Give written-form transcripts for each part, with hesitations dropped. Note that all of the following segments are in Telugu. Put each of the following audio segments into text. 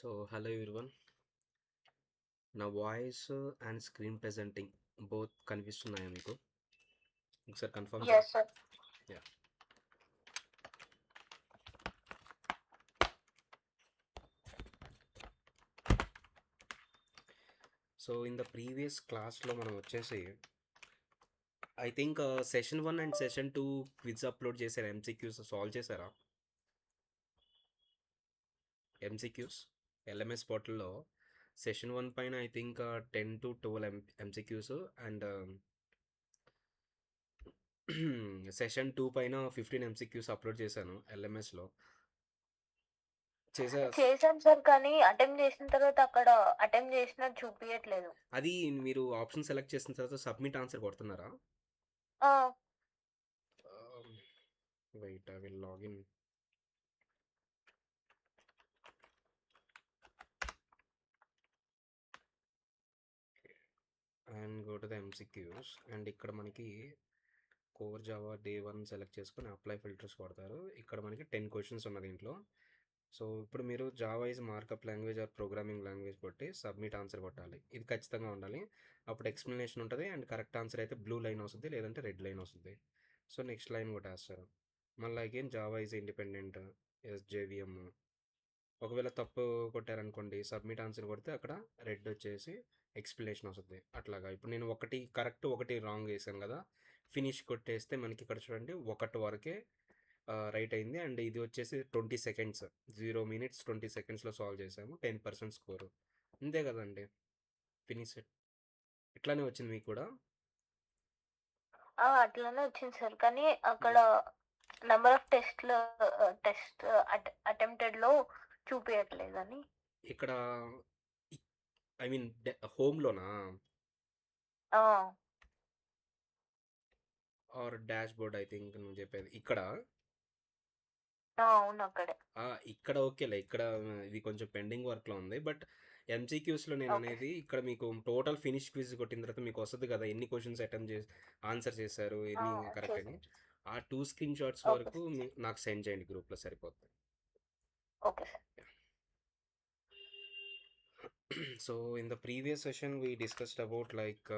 Hello everyone. నా voice and screen presenting both కనిపిస్తున్నాయా మీకు? ఒకసారి కన్ఫర్మ్ చేయండి. Yes, sir. Yeah. In the previous క్లాస్లో మనం వచ్చేసి I think session 1 and session 2 quiz upload చేశారు. ఎంసీక్యూస్ సాల్వ్ చేశారా? ఎంసీక్యూస్ ఎల్ఎంఎస్ పోర్టల్లో సెషన్ 1 పైన I think 10 to 12 MCQs and session 2 పైన 15 ఎంసీక్యూస్ అప్లోడ్ చేశాను ఎల్ఎంఎస్లో. చేసా చేశాం సార్, కానీ అటెంప్ట్ చేసిన తర్వాత అక్కడ అటెంప్ట్ చేసినట్టు చూపియట్లేదు. అది మీరు ఆప్షన్ సెలెక్ట్ చేసిన తర్వాత సబ్మిట్ ఆన్సర్ కొడుతున్నారా? ఆ, wait, I will login. And go to the MCQs and ఇక్కడ మనకి కోర్ జావా డే 1 సెలెక్ట్ చేసుకొని అప్లై ఫిల్టర్స్ కొడతారు. ఇక్కడ మనకి 10 క్వశ్చన్స్ ఉన్న దీంట్లో. ఇప్పుడు మీరు Java is markup language or programming language కొట్టి సబ్మిట్ ఆన్సర్ కొట్టాలి. ఇది ఖచ్చితంగా ఉండాలి. అప్పుడు ఎక్స్ప్లెనేషన్ ఉంటుంది అండ్ కరెక్ట్ ఆన్సర్ అయితే బ్లూ లైన్ వస్తుంది, లేదంటే రెడ్ లైన్ వస్తుంది. నెక్స్ట్ లైన్ కొట్టేస్తారు. మళ్ళీ అగైన్ జావా ఈజ్ ఇండిపెండెంట్ ఎస్జేవిఎం. ఒకవేళ తప్పు కొట్టారనుకోండి, సబ్మిట్ ఆన్సర్ కొడితే అక్కడ రెడ్ వచ్చేసి ఎక్స్ప్లెనేషన్ వస్తుంది. అట్లాగా ఇప్పుడు నేను ఒకటి కరెక్ట్ ఒకటి రాంగ్ వేసాను కదా, ఫినిష్ కొట్టేస్తే మనకి ఇక్కడ చూడండి ఒకటి వరకే రైట్ అయింది. అండ్ ఇది వచ్చేసి 20 సెకండ్స్, 0 minutes 20 secondsలో సాల్వ్ చేసాము. 10% స్కోరు. అంతే కదండి, ఫినిష్. ఇట్లానే వచ్చింది మీకు కూడా? అట్లానే వచ్చింది సార్, కానీ అక్కడ నెంబర్ ఆఫ్ టెస్ట్ అటెంప్టెడ్ లో చూపించట్లేదని. ఇక్కడ ఐ మీన్ హోమ్లోనా ఆ, are dash board? I think నువ్వు చెప్పేది ఇక్కడ. అవును, అక్కడే. ఇక్కడ ఓకేలే, ఇక్కడ ఇది కొంచెం పెండింగ్ వర్క్లో ఉంది. బట్ ఎంసీక్యూస్లో నేను ఓకే అనేది ఇక్కడ మీకు టోటల్ ఫినిష్ క్విజ్ కొట్టిన తర్వాత మీకు వస్తుంది కదా, ఎన్ని క్వశ్చన్స్ అటెంప్ట్ చేసి ఆన్సర్ చేశారు, ఎన్ని కరెక్ట్ అని. చేశాను. ఆ 2 స్క్రీన్ షాట్స్ ఓకే వరకు నాకు సెండ్ చేయండి, గ్రూప్లో సరిపోతుంది. Okay sir. In the previous session we discussed about like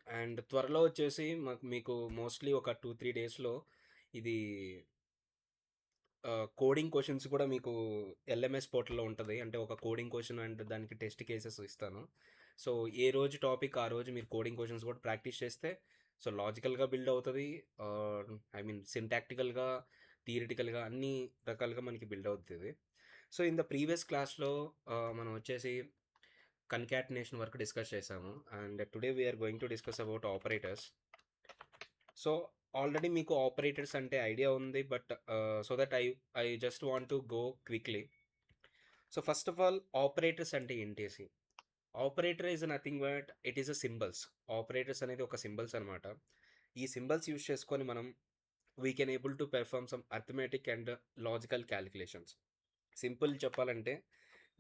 and త్వరలో వచ్చేసి మీకు మోస్ట్లీ ఒక 2-3 డేస్లో ఇది కోడింగ్ క్వశ్చన్స్ కూడా మీకు ఎల్ఎంఎస్ పోర్టల్లో ఉంటుంది. అంటే ఒక కోడింగ్ క్వశ్చన్ అండ్ దానికి టెస్ట్ కేసెస్ ఇస్తాను. ఏ రోజు టాపిక్ ఆ రోజు మీరు కోడింగ్ క్వశ్చన్స్ కూడా ప్రాక్టీస్ చేస్తే లాజికల్గా బిల్డ్ అవుతుంది. ఐ మీన్ సింటాక్టికల్గా, థియరిటికల్గా అన్ని రకాలుగా మనకి బిల్డ్ అవుతుంది. ఇన్ ద ప్రీవియస్ క్లాస్లో మనం వచ్చేసి కన్కాటినేషన్ వరకు డిస్కస్ చేసాము. And today we are going to discuss about operators. Already మీకు ఆపరేటర్స్ అంటే ఐడియా ఉంది, but so that I just want to go quickly. First of all, operators అంటే ఏంటేసి? Operator is nothing but it is a symbols. Operators అనేది ఒక సింబల్స్ అనమాట. ఈ సింబల్స్ యూజ్ చేసుకొని మనం we can able to perform some arithmetic and logical calculations. Simple చెప్పాలంటే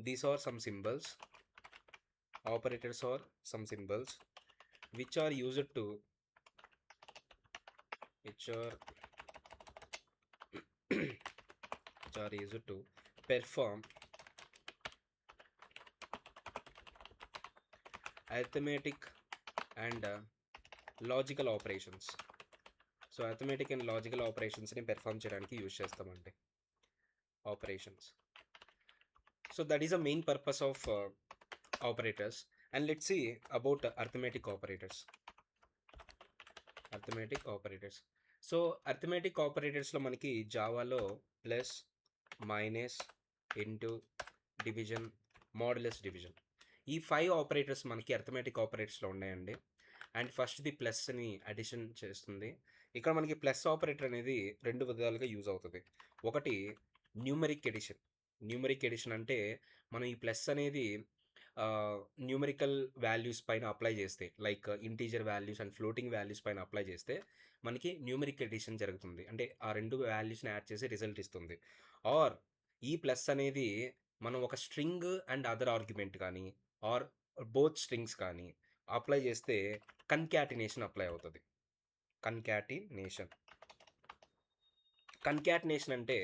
these are some symbols. Operators are some symbols which are used to perform arithmetic and logical operations. Arithmetic and logical ఆపరేషన్స్ని పెర్ఫామ్ చేయడానికి యూజ్ చేస్తామండి operations. That is the main purpose of operators. And let's see about arithmetic operators. అర్థమెటిక్ ఆపరేటర్స్లో మనకి జావాలో plus, minus, into, division, modulus division, ఈ 5 ఆపరేటర్స్ మనకి అర్థమెటిక్ ఆపరేటర్స్లో ఉన్నాయండి. అండ్ ఫస్ట్ది ప్లస్ని అడిషన్ చేస్తుంది. ఇక్కడ మనకి ప్లస్ ఆపరేటర్ అనేది 2 విధాలుగా యూజ్ అవుతుంది. ఒకటి న్యూమరిక్ ఎడిషన్. న్యూమరిక్ ఎడిషన్ అంటే మనం ఈ ప్లస్ అనేది న్యూమరికల్ వాల్యూస్ పైన అప్లై చేస్తే, like integer values and floating values పైన అప్లై చేస్తే మనకి న్యూమరిక్ ఎడిషన్ జరుగుతుంది. అంటే ఆ 2 వాల్యూస్ని యాడ్ చేసి రిజల్ట్ ఇస్తుంది. ఆర్ ఈ ప్లస్ అనేది మనం ఒక స్ట్రింగ్ అండ్ అదర్ ఆర్గ్యుమెంట్ కానీ ఆర్ బోత్ స్ట్రింగ్స్ కానీ అప్లై చేస్తే కన్కాటినేషన్ అప్లై అవుతుంది. కన్కాటినేషన్ అంటే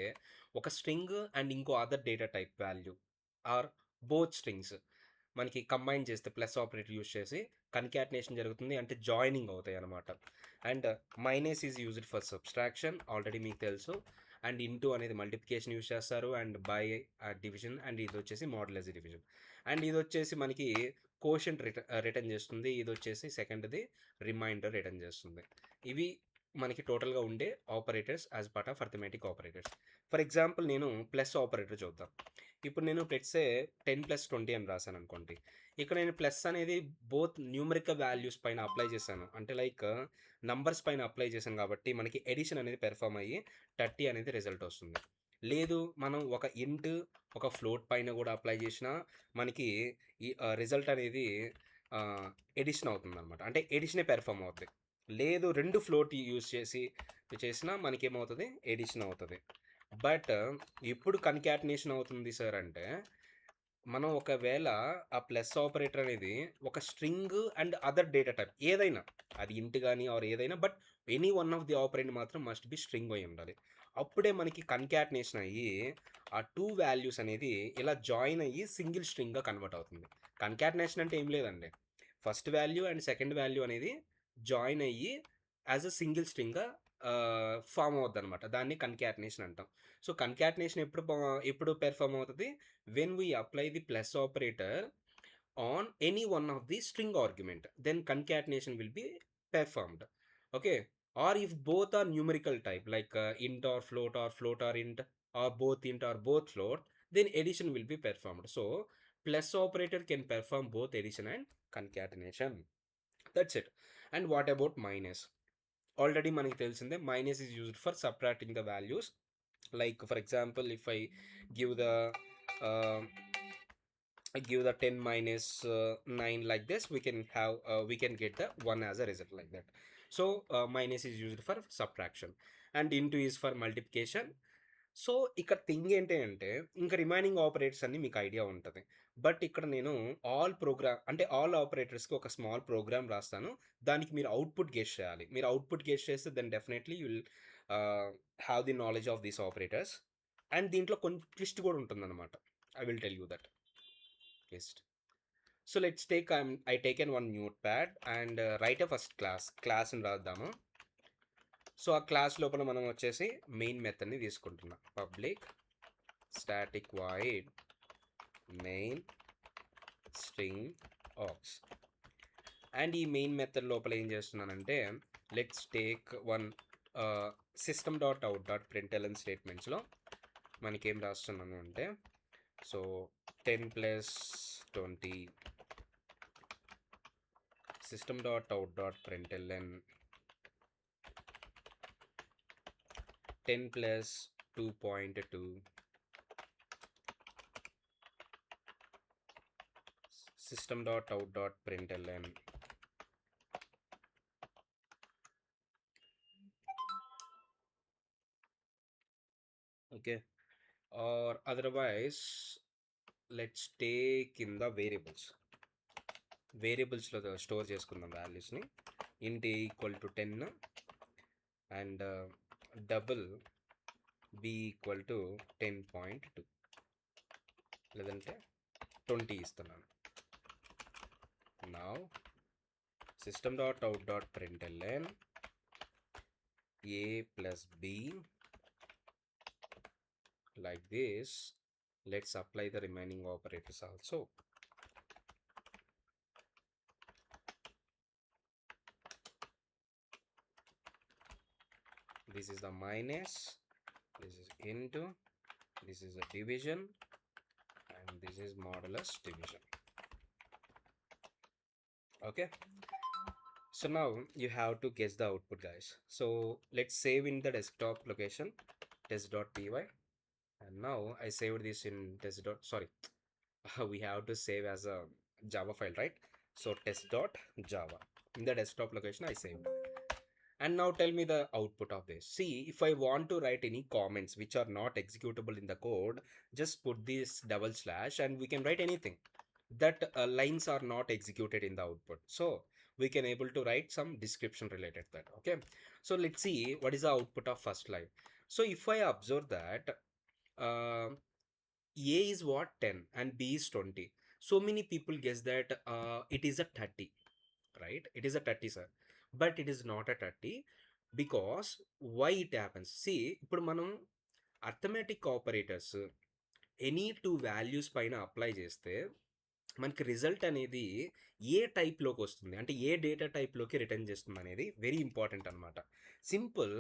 ఒక స్ట్రింగ్ అండ్ ఇంకో other data type value or both strings మనకి కంబైన్ చేస్తే ప్లస్ ఆపరేటర్ యూజ్ చేసి కన్కాటినేషన్ జరుగుతుంది, అంటే జాయినింగ్ అవుతాయి అనమాట. And minus is used for subtraction, already మీకు తెలుసు. అండ్ ఇంటూ అనేది మల్టిప్లికేషన్ యూజ్ చేస్తారు, అండ్ బై డివిజన్, అండ్ ఇది వచ్చేసి మోడలైజ్ డివిజన్. అండ్ ఇది వచ్చేసి మనకి కోషంట్ రిటర్న్ చేస్తుంది, ఇది వచ్చేసి సెకండ్ది రిమైండర్ రిటర్న్ చేస్తుంది. ఇవి మనకి టోటల్గా ఉండే operators as part of arithmetic operators. For example నేను ప్లస్ ఆపరేటర్ చూద్దాం. ఇప్పుడు నేను లెట్సే 10 + 20 అని రాశాను అనుకోండి. ఇక్కడ నేను ప్లస్ అనేది బోత్ న్యూమరికల్ వాల్యూస్ పైన అప్లై చేశాను, అంటే లైక్ నంబర్స్ పైన అప్లై చేశాను కాబట్టి మనకి ఎడిషన్ అనేది పెర్ఫామ్ అయ్యి 30 అనేది రిజల్ట్ వస్తుంది. లేదు మనం ఒక ఇంట్ ఒక ఫ్లోట్ పైన కూడా అప్లై చేసినా మనకి ఈ రిజల్ట్ అనేది ఎడిషన్ అవుతుంది అనమాట, అంటే ఎడిషనే పెర్ఫామ్ అవుతుంది. లేదు రెండు ఫ్లోట్ యూజ్ చేసినా మనకి ఏమవుతుంది, ఎడిషన్ అవుతుంది. బట్ ఇప్పుడు కన్కాటినేషన్ అవుతుంది సార్ అంటే మనం ఒకవేళ ఆ ప్లస్ ఆపరేటర్ అనేది ఒక string and other data type ఏదైనా, అది ఇంట్ కానీ ఆర్ ఏదైనా, but any one of the operant మాత్రం మస్ట్ బి స్ట్రింగ్ అయి ఉండాలి. అప్పుడే మనకి కన్కాటినేషన్ అయ్యి ఆ టూ వాల్యూస్ అనేది ఇలా జాయిన్ అయ్యి సింగిల్ స్ట్రింగ్గా కన్వర్ట్ అవుతుంది. కన్కాటినేషన్ అంటే ఏం లేదండి, first value and second value అనేది జాయిన్ అయ్యి యాజ్ అ సింగిల్ స్ట్రింగ్గా ఫామ్ అవుతుంది అనమాట. దాన్ని కన్కాటినేషన్ అంటాం. సో కన్కాటినేషన్ ఎప్పుడు పెర్ఫామ్ అవుతుంది, when we apply the plus operator on any one of the string argument, then concatenation will be performed. Okay, or if both are numerical type like int or float or int, or both int or both float, then addition will be performed. So plus operator can perform both addition and concatenation. That's it. And what about minus? Already మనకి తెలిసిందే, minus is used for subtracting the values. Like for example, if I give the uh, 10 minus 9 like this, we can get the 1 as a result like that. So minus is used for subtraction and into is for multiplication. So ఇక్కడ థింగ్ ఏంటి అంటే ఇంకా రిమైనింగ్ ఆపరేటర్స్ అన్ని మీకు ఐడియా ఉంటుంది. బట్ ఇక్కడ నేను ఆల్ ఆపరేటర్స్కి ఒక స్మాల్ ప్రోగ్రామ్ రాస్తాను. దానికి మీరు అవుట్పుట్ గెస్ చేయాలి. మీరు అవుట్పుట్ గెస్ చేస్తే then definitely you will have the knowledge of these operators. And దీంట్లో కొంచెం ట్విస్ట్ కూడా ఉంటుందన్నమాట. I will tell you that twist. So let's take I taken one notepad and write a first క్లాస్ని రాద్దాము. సో ఆ క్లాస్ లోపల మనం వచ్చేసి మెయిన్ మెథడ్ని తీసుకుంటున్నాం. Public static void main string args. And ఈ మెయిన్ మెథడ్ లోపల ఏం చేస్తున్నానంటే లెట్స్ టేక్ వన్ system.out.println స్టేట్మెంట్స్లో మనకేం రాస్తున్నాను అంటే, so 10 + 20 system.out.println 10 + 2.2 system.out.println okay, or otherwise let's take in the వేరియబుల్స్లో స్టోర్ చేసుకుందాం వాల్యూస్ని. int = 10 అండ్ డబుల్ b = 10.2 లేదంటే 20 ఇస్తున్నాను. now system.out.println a + b like this. Let's apply the remaining operators also. This is the minus, this is into, this is a division, and this is modulus division. Okay, so now you have to guess the output, guys. So let's save in the desktop location test.py, and now I saved this in we have to save as a Java file, right? So test.java in the desktop location I saved. And now tell me the output of this. See, if I want to write any comments which are not executable in the code, just put this / and we can write anything that lines are not executed in the output. So we can able to write some description related to that. Okay, so let's see what is the output of first line. So if I observe that A is what? 10 and B is 20. So many people guess that it is a 30, right? It is a 30, sir. But it is not a 30 because why it happens? See, ఇప్పుడు మనం arithmetic operators any two values పైన అప్లై చేస్తే మనకి రిజల్ట్ అనేది ఏ టైప్లోకి వస్తుంది, అంటే ఏ డేటా టైప్లోకి రిటర్న్ చేస్తుంది అనేది వెరీ ఇంపార్టెంట్ అనమాట. Simple,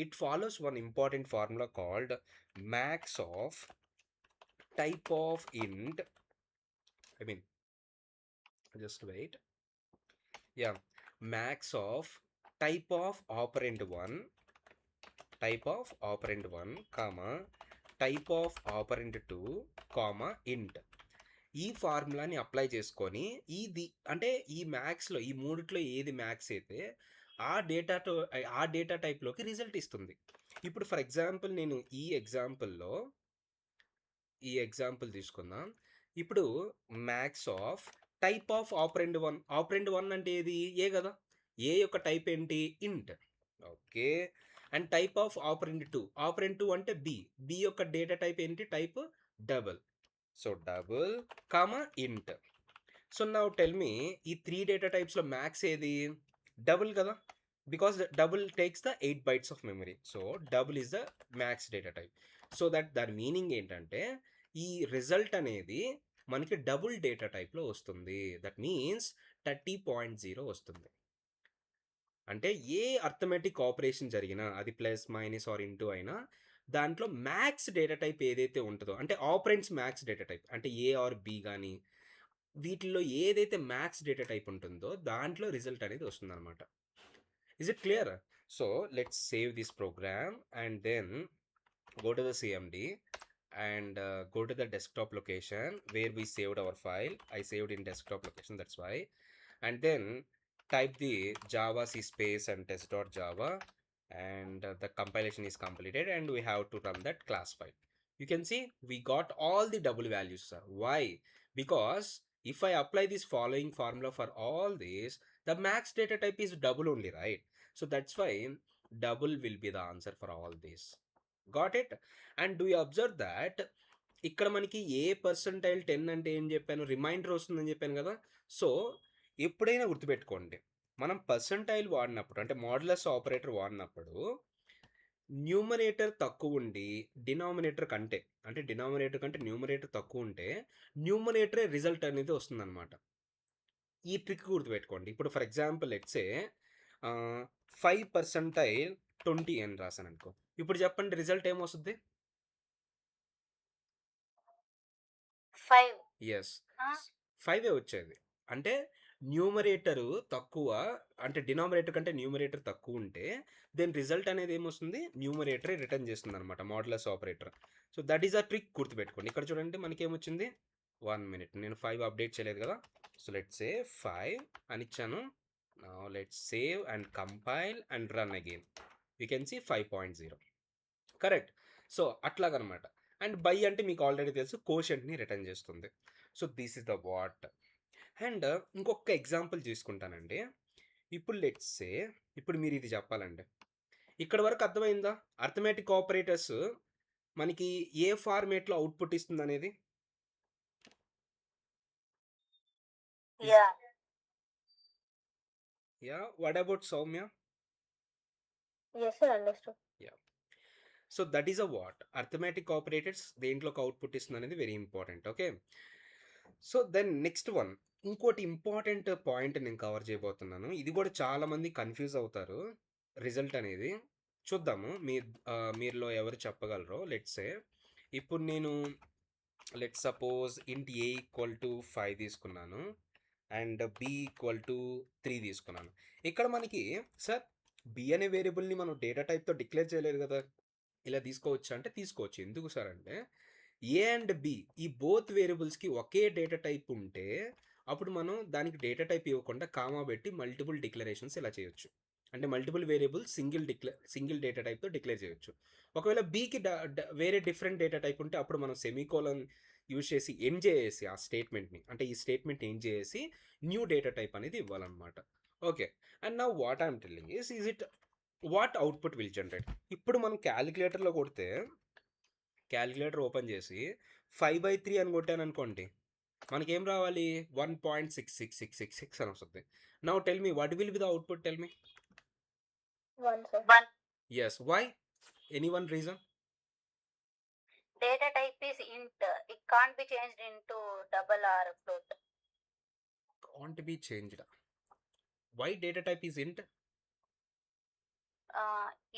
it follows one important formula called max of type of int, I mean, just wait, yeah, max of type of operand 1, comma type of operand 2, comma int. ఈ ఫార్ములాని అప్లై చేసుకొని ఇది అంటే ఈ మ్యాక్స్లో ఈ మూడిట్లో ఏది మ్యాక్స్ అయితే ఆ డేటా టైప్లోకి రిజల్ట్ ఇస్తుంది. ఇప్పుడు ఫర్ ఎగ్జాంపుల్ నేను ఈ ఎగ్జాంపుల్ తీసుకుందాం. ఇప్పుడు max of type of operand 1. ఆపరెండ్ 1 అంటే ఏది? ఏ కదా. ఏ యొక్క టైప్ ఏంటి? ఇంట్. Okay. And type of operand 2. ఆపరెండ్ 2 అంటే బి. బి యొక్క డేటా టైప్ ఏంటి? Type double. So double comma ఇంట్. సో నౌ టెల్ మీ, ఈ 3 డేటా టైప్స్లో మ్యాక్స్ ఏది? డబుల్ కదా, because double takes the 8 bytes of memory. So double is the max data type. So దాని మీనింగ్ ఏంటంటే ఈ రిజల్ట్ అనేది మనకి డబుల్ డేటా టైప్లో వస్తుంది. దట్ మీన్స్ 30.0 వస్తుంది. అంటే ఏ అర్థమెటిక్ ఆపరేషన్ జరిగినా అది ప్లస్ మైనస్ ఆర్ ఇంటూ అయినా దాంట్లో మ్యాక్స్ డేటా టైప్ ఏదైతే ఉంటుందో, అంటే ఆపరెంట్స్ మ్యాక్స్ డేటా టైప్ అంటే ఏ ఆర్ బి కానీ వీటిల్లో ఏదైతే మ్యాక్స్ డేటా టైప్ ఉంటుందో దాంట్లో రిజల్ట్ అనేది వస్తుంది అనమాట. Is it clear? So let's save this program and then go to the CMD and go to the desktop location where we saved our file. I saved in desktop location, that's why. And then type the java c space and test.java and the compilation is completed and we have to run that class file. You can see we got all the double values, sir. Why? Because if I apply this following formula for all these, the max data type is double only, right? So that's why double will be the answer for all these. Got it? And do you observe that ఇక్కడ మనకి ఏ పర్సంటైల్ 10 అంటే ఏం చెప్పాను? రిమైండర్ వస్తుందని చెప్పాను కదా. సో ఎప్పుడైనా గుర్తుపెట్టుకోండి, మనం పర్సంటైల్ వాడినప్పుడు అంటే మాడ్యులస్ ఆపరేటర్ వాడినప్పుడు న్యూమరేటర్ తక్కువ ఉండి డినామినేటర్ కంటే న్యూమరేటర్ తక్కువ ఉంటే న్యూమరేటరే రిజల్ట్ అనేది వస్తుంది అనమాట. ఈ ట్రిక్ గుర్తుపెట్టుకోండి. ఇప్పుడు ఫర్ ఎగ్జాంపుల్ లెట్సే 5% 20 అని రాశాను అనుకో. ఇప్పుడు చెప్పండి రిజల్ట్ ఏమొస్తుంది? 5. ఎస్, 5 వచ్చేది. అంటే న్యూమరేటర్ తక్కువ, అంటే డినామినేటర్ కంటే న్యూమరేటర్ తక్కువ ఉంటే దెన్ రిజల్ట్ అనేది ఏమొస్తుంది? న్యూమరేటరే రిటర్న్ చేస్తుంది అనమాట, modulus operator. So that is a trick, గుర్తుపెట్టుకోండి. ఇక్కడ చూడండి మనకి ఏమొచ్చింది? 1 minute, నేను 5 అప్డేట్ చేయలేదు కదా. సో లెట్స్ సే 5 అని ఇచ్చాను. Now let's save and compile and run again. You can see 5.0. Correct. So అట్లాగనమాట. అండ్ బై అంటే మీకు ఆల్రెడీ తెలుసు, కోషెంట్ని రిటర్న్ చేస్తుంది. So this is the what. And ఇంకొక ఎగ్జాంపుల్ తీసుకుంటానండి. ఇప్పుడు లెట్స్ సే, ఇప్పుడు మీరు ఇది చెప్పాలండి. ఇక్కడ వరకు అర్థమైందా? అర్థమెటిక్ ఆపరేటర్స్ మనకి ఏ ఫార్మేట్లో అవుట్పుట్ ఇస్తుంది అనేది? Yeah, what about Soumya? Yes, sir, understood. So that is a what. Arithmetic operators దేంట్లోకి అవుట్పుట్ ఇస్తుంది అనేది very important. Okay. So then next one, ఇంకోటి ఇంపార్టెంట్ పాయింట్ నేను కవర్ చేయబోతున్నాను. ఇది కూడా చాలామంది కన్ఫ్యూజ్ అవుతారు. రిజల్ట్ అనేది చూద్దాము మీరులో ఎవరు చెప్పగలరో. లెట్సే ఇప్పుడు నేను లెట్ సపోజ్ ఇంట్ ఏ ఈక్వల్ టు 5 తీసుకున్నాను అండ్ బి ఈక్వల్ టు 3 తీసుకున్నాను. ఇక్కడ మనకి సార్ బి అనే వేరియబుల్ని మనం డేటా టైప్తో డిక్లేర్ చేయలేదు కదా. ఇలా తీసుకోవచ్చు అంటే తీసుకోవచ్చు. ఎందుకు సార్ అంటే ఏ అండ్ బి ఈ బోత్ వేరియబుల్స్కి ఒకే డేటా టైప్ ఉంటే అప్పుడు మనం దానికి డేటా టైప్ ఇవ్వకుండా కామా పెట్టి మల్టిపుల్ డిక్లరేషన్స్ ఇలా చేయొచ్చు. అంటే మల్టిపుల్ వేరియబుల్స్ సింగిల్ డేటా టైప్తో డిక్లేర్ చేయొచ్చు. ఒకవేళ బీకి వేరే డిఫరెంట్ డేటా టైప్ ఉంటే అప్పుడు మనం సెమీకోలన్ యూజ్ చేసి ఎండ్ చేసి ఆ స్టేట్మెంట్ని, అంటే ఈ స్టేట్మెంట్ ఎండ్ చేసి న్యూ డేటా టైప్ అనేది ఇవ్వాలన్నమాట. Okay. And now what I'm telling is it what output will generate. ఇప్పుడు మనం క్యాలిక్యులేటర్లో కొడితే క్యాలిక్యులేటర్ ఓపెన్ చేసి 5/3 అని కొట్టాను అనుకోండి, మనకేం రావాలి? 1.66666 అని వస్తుంది. Now tell me what will be the output, tell me. 1 sir. Yes, why? Any one reason? Data type is int. It can't be changed into double or float. Can't be changed. Why data type is int?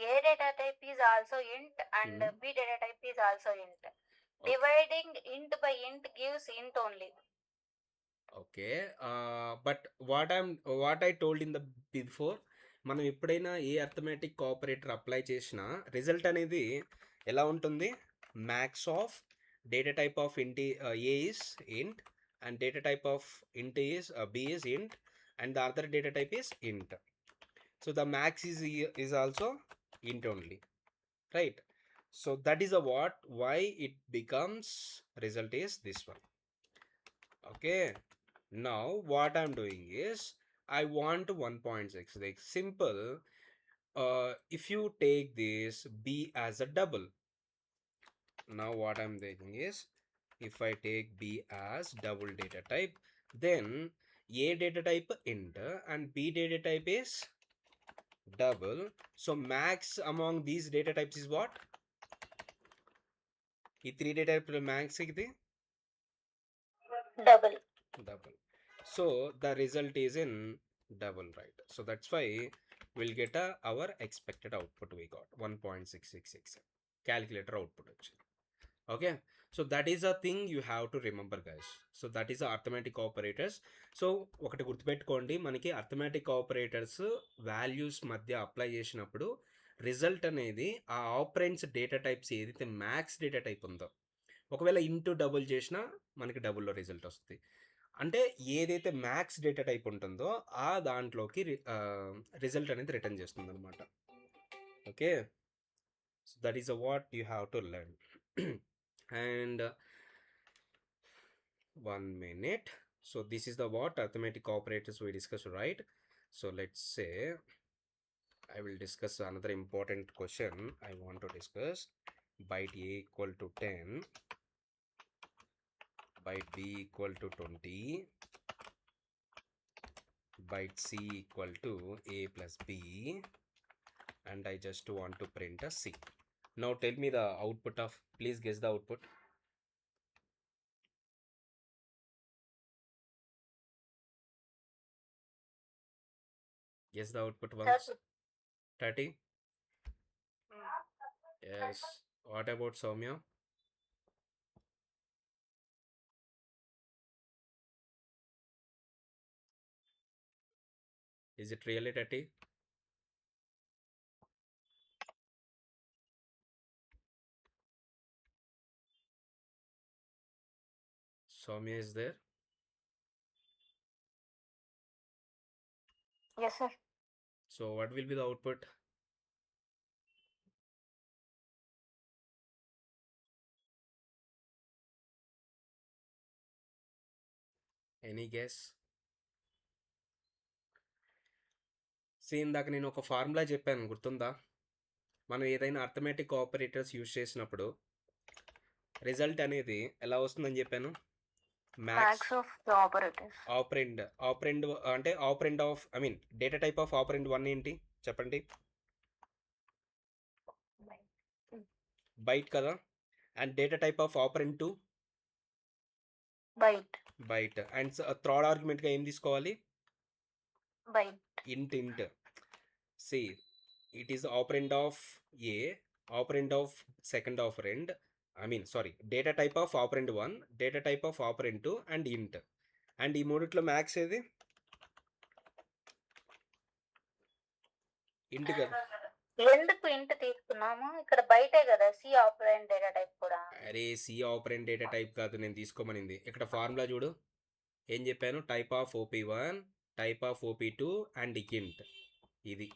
A data type is also int and B data type is also int. Okay. Dividing int by int gives int only. Okay, but what I told in the before, మనం ఎప్పుడైనా ఏ అర్థమెటిక్ ఆపరేటర్ అప్లై చేసినా రిజల్ట్ అనేది ఎలా ఉంటుంది? Max of data type of int A is int and data type of int is B is int and the other data type is int. So the max is also int only, right? So that is why it becomes result is this one. Okay, now what I'm doing is I want 1.6, like simple. If you take this B as a double, now what I'm thinking is if I take B as double data type, then A data type int and B data type is double. So max among these data types is what? ఈ 3 data type max ఇది Double. So the result is in double, right? So that's why we'll get our expected output. We got 1.666 calculator output actually. Okay, so that is a thing you have to remember, guys. So that is the arithmetic operators. So ఒకటి గుర్తుపెట్టుకోండి, మనకి అర్థమెటిక్ ఆపరేటర్స్ వాల్యూస్ మధ్య అప్లై చేసినప్పుడు రిజల్ట్ అనేది ఆ ఆపరెంట్స్ డేటా టైప్స్ ఏదైతే మ్యాక్స్ డేటా టైప్ ఉందో, ఒకవేళ ఇంటూ డబుల్ చేసినా మనకి డబుల్లో రిజల్ట్ వస్తుంది. అంటే ఏదైతే మ్యాక్స్ డేటా టైప్ ఉంటుందో ఆ దాంట్లోకి రిజల్ట్ అనేది రిటర్న్ చేస్తుంది అనమాట. Okay, so that is what you have to learn. And 1 minute. So this is the what arithmetic operators we discussed, right? So let's say I will discuss another important question. I want to discuss byte A equal to 10, byte B equal to 20, byte C equal to A plus B, and I just want to print a C. Now tell me the output of, please guess the output. Guess the output once. 30? Yes. What about Soumya? Is it really 30? Soumya is there? Yes, sir. So what will be the output? Any guess? See, ఇందాక నేను ఒక ఫార్ములా చెప్పాను, గుర్తుందా? మనం ఏదైనా అర్థమెటిక్ ఆపరేటర్స్ యూజ్ చేసినప్పుడు రిజల్ట్ అనేది ఎలా వస్తుందని చెప్పాను? Max of the operators. Operand అంటే operand of, I mean data type of operand 1 ఏంటి చెప్పండి? బైట్ కదా. And data type of operand 2? Byte. And third ఆర్గ్యుమెంట్గా ఏం తీసుకోవాలి? Int. C, it is operand of A, operand of second operand, I mean sorry, data type of operand 1, data type of operand 2 and int. And ఈ మూడిట్లో మ్యాక్స్ ఏది? ఇంట్ కదా. ఎందుకు ఇంట్ తీసుకున్నాము? ఇక్కడ బయటే కదా సి ఆపరెంట్ డేటా టైప్ కూడా. అరే సి ఆపరెంట్ డేటా టైప్ కాదు నేను తీసుకోమనింది. ఇక్కడ ఫార్ములా చూడు, ఏం చెప్పాను? Type of OP1, type of OP2 and ఇంట్. ఇది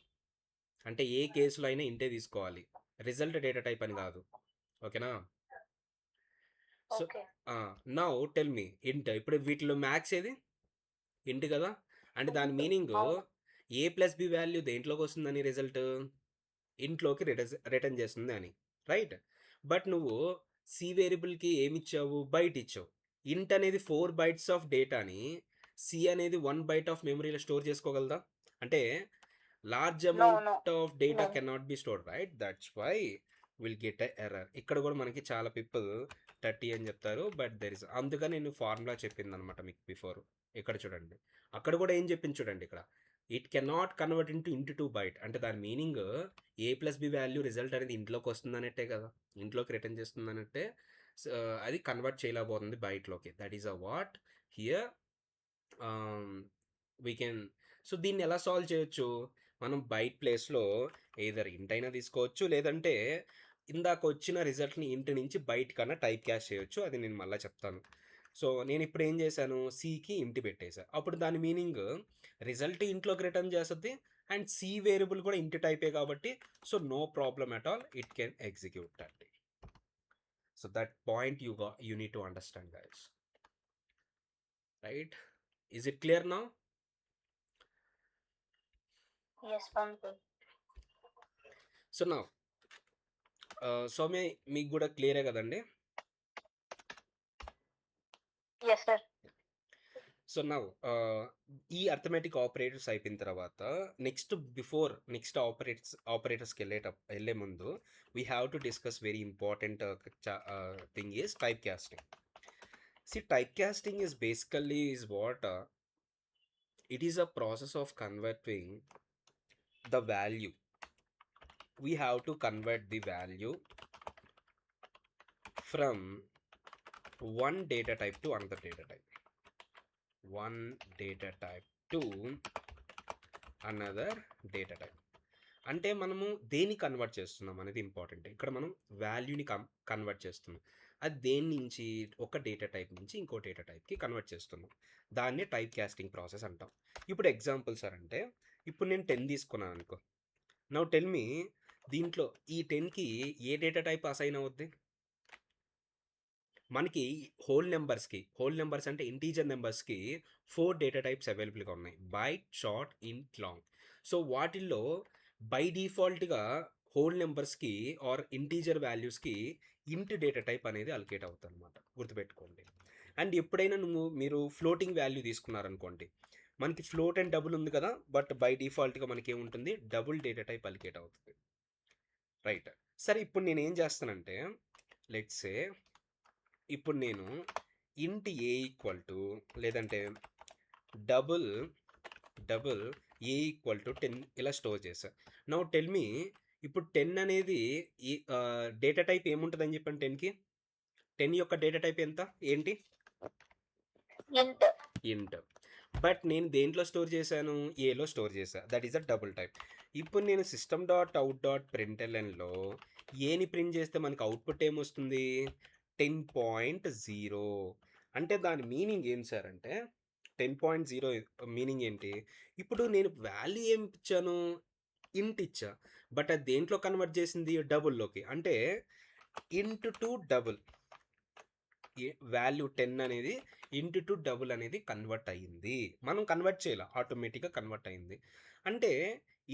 అంటే ఏ కేసులో అయినా ఇంటే తీసుకోవాలి, రిజల్ట్ డేటా టైప్ అని కాదు. ఓకేనా? సో నౌ టెల్ మీ ఇంట్. ఇప్పుడు వీటిలో మ్యాక్స్ ఏది? ఇంట్ కదా. అంటే దాని meaning A plus B value దేంట్లోకి వస్తుందని రిజల్ట్ ఇంట్లోకి రిటర్న్ చేస్తుంది అని, రైట్? బట్ నువ్వు సి వేరియబుల్కి ఏమి ఇచ్చావు, బైట్ ఇచ్చావు. ఇంట్ అనేది 4 బైట్స్ ఆఫ్ డేటాని సి అనేది 1 బైట్ ఆఫ్ మెమరీలో స్టోర్ చేసుకోగలదా? అంటే large no amount of data no cannot be stored, right? That's why will get a error. ఇక్కడ కూడా మనకి చాలా పీపుల్ 30 అని చెప్తారు, బట్ దెర్ ఇస్, అందుకని నేను ఫార్ములా చెప్పింది అనమాట మీకు బిఫోర్. ఇక్కడ చూడండి, అక్కడ కూడా ఏం చెప్పింది చూడండి, ఇక్కడ it cannot convert into 2 byte. అంటే దాని meaning A plus B value result అనేది ఇంట్లోకి వస్తుంది అన్నట్టే కదా, ఇంట్లోకి రిటర్న్ చేస్తుంది అన్నట్టే. అది కన్వర్ట్ చేయలేకపోతుంది బైట్లోకి. That is a what here we can. So దీన్ని ఎలా సాల్వ్ చేయొచ్చు, మనం బైట్ ప్లేస్లో ఏదర్ ఇంట్ అయినా తీసుకోవచ్చు, లేదంటే ఇందాక వచ్చిన రిజల్ట్ని ఇంటి నుంచి బైట్ కన్నా టైప్ క్యాష్ చేయొచ్చు. అది నేను మళ్ళీ చెప్తాను. సో నేను ఇప్పుడు ఏం చేశాను, సికి ఇంటి పెట్టేసా. అప్పుడు దాని మీనింగ్ రిజల్ట్ ఇంట్లోకి రిటర్న్ చేస్తుంది, అండ్ సి వేరియబుల్ కూడా ఇంటి టైపే కాబట్టి so no problem at all, it can execute that. So that point you need to understand, guys, right? Is it clear now? Yes పంపిల్. సో నా సౌమ్య, మీకు కూడా క్లియరే కదండి? Yes sir. సో నా ఈ అర్థమెటిక్ ఆపరేటర్స్ అయిపోయిన తర్వాత నెక్స్ట్ ఆపరేటర్స్కి వెళ్ళే ముందు we have to discuss very important thing is type casting. See, typecasting is basically is what it is a process of converting the value. We have to convert the value from one data type to another data type. One data type to another data type. అంటే మనము దేన్ని కన్వర్ట్ చేస్తున్నాం అనేది ఇంపార్టెంట్. ఇక్కడ మనం వాల్యూని కన్వర్ట్ చేస్తున్నాం. అది దేని నుంచి, ఒక డేటా టైప్ నుంచి ఇంకో డేటా టైప్కి కన్వర్ట్ చేస్తున్నాం. దాన్ని టైప్ క్యాస్టింగ్ ప్రాసెస్ అంటాం. ఇప్పుడు ఎగ్జాంపుల్ సార్ అంటే, ఇప్పుడు నేను 10 తీసుకున్నాను అనుకో. నౌ టెల్ మీ, దీంట్లో ఈ 10కి ఏ డేటా టైప్ అసైన్ అవుద్ది? మనకి హోల్ నెంబర్స్ అంటే ఇంటీజర్ నెంబర్స్కి 4 డేటా టైప్స్ అవైలబుల్గా ఉన్నాయి, బైట్, షార్ట్, ఇంట్, లాంగ్. సో వాటిల్లో బై డిఫాల్ట్గా హోల్ నెంబర్స్కి ఆర్ ఇంటీజర్ వాల్యూస్కి ఇంట్ డేటా టైప్ అనేది అలొకేట్ అవుతుంది అనమాట, గుర్తుపెట్టుకోండి. అండ్ ఎప్పుడైనా మీరు ఫ్లోటింగ్ వాల్యూ తీసుకున్నారనుకోండి, మనకి ఫ్లోట్ అండ్ డబుల్ ఉంది కదా, బట్ బై డిఫాల్ట్గా మనకి ఏముంటుంది, డబుల్ డేటా టైప్ అలొకేట్ అవుతుంది, రైట్? సరే, ఇప్పుడు నేను ఏం చేస్తానంటే, లెట్స్ సే ఇప్పుడు నేను ఇంట్ ఏ ఈక్వల్ టు, లేదంటే డబుల్ ఏ ఈక్వల్ టు 10 ఇలా స్టోర్ చేశా. నౌ టెల్ మీ, ఇప్పుడు 10 అనేది ఈ డేటా టైప్ ఏముంటుందని చెప్పాను 10కి? 10 యొక్క డేటా టైప్ ఎంత, ఏంటి? ఇంట్. బట్ నేను దేంట్లో స్టోర్ చేశాను, ఏలో స్టోర్ చేశా, that is a double type. ఇప్పుడు నేను system.out.printlnలో ఏని ప్రింట్ చేస్తే మనకు అవుట్పుట్ ఏమొస్తుంది, 10.0. అంటే దాని మీనింగ్ ఏం సార్ అంటే, 10.0 మీనింగ్ ఏంటి? ఇప్పుడు నేను వాల్యూ ఏం ఇచ్చాను, ఇంట్ ఇచ్చా, బట్ అది దేంట్లో కన్వర్ట్ చేసింది, డబుల్లోకి. అంటే ఇంట్ టు డబుల్, వాల్యూ 10 అనేది ఇంట్ టు డబుల్ అనేది కన్వర్ట్ అయ్యింది. మనం కన్వర్ట్ చేయాలి, ఆటోమేటిక్గా కన్వర్ట్ అయింది. అంటే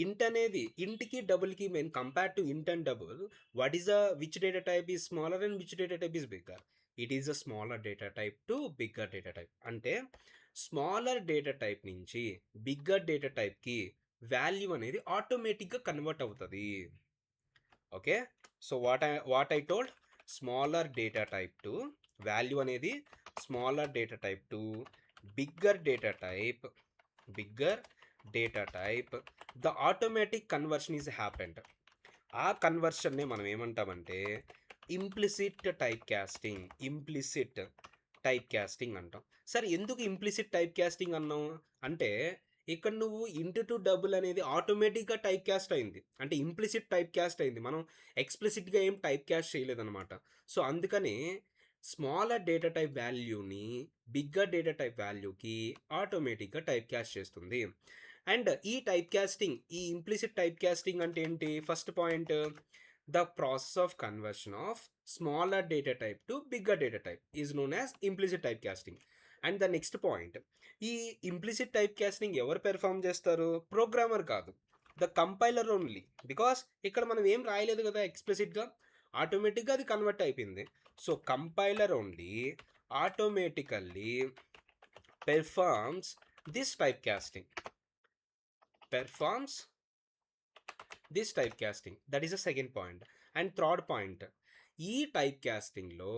ఇంట్ అనేది ఇంట్కి డబుల్కి main compare to int and double, what is which data type is smaller and which data type is bigger? It is a smaller data type to bigger data type. అంటే స్మాలర్ డేటా టైప్ నుంచి బిగ్గర్ డేటా టైప్కి వాల్యూ అనేది ఆటోమేటిక్గా కన్వర్ట్ అవుతుంది. Okay, so what I told, smaller data type to value అనేది smaller data type to bigger data type, the automatic conversion is happened. ఆ కన్వర్షన్ని మనం ఏమంటామంటే ఇంప్లిసిట్ టైప్ క్యాస్టింగ్ అంటాం. సరే, ఎందుకు ఇంప్లిసిట్ టైప్ క్యాస్టింగ్ అన్నాం అంటే, ఇక్కడ నువ్వు ఇంట్ టు డబుల్ అనేది ఆటోమేటిక్గా టైప్ క్యాస్ట్ అయింది, అంటే ఇంప్లిసిట్ టైప్ క్యాస్ట్ అయింది, మనం ఎక్స్ప్లిసిట్గా ఏం టైప్ క్యాస్ట్ చేయలేదన్నమాట. సో అందుకని స్మాలర్ డేటా టైప్ వాల్యూని బిగ్గర్ డేటా టైప్ వాల్యూకి ఆటోమేటిక్గా టైప్ క్యాస్ట్ చేస్తుంది. అండ్ ఈ ఇంప్లిసిట్ టైప్ క్యాస్టింగ్ అంటే ఏంటి? First point, the process of conversion of smaller data type to bigger data type is known as implicit type casting. And the next point, ఈ ఇంప్లిసిట్ టైప్ క్యాస్టింగ్ ఎవరు పెర్ఫామ్ చేస్తారు? ప్రోగ్రామర్ కాదు, ద కంపైలర్ ఓన్లీ. బికాస్ ఇక్కడ మనం ఏం రాయలేదు కదా ఎక్స్ప్లిసిట్గా, ఆటోమేటిక్గా అది కన్వర్ట్ అయిపోయింది. So compiler only automatically performs this typecasting. Performs this typecasting. That is the second point. And third point, ఈ టైప్ క్యాస్టింగ్లో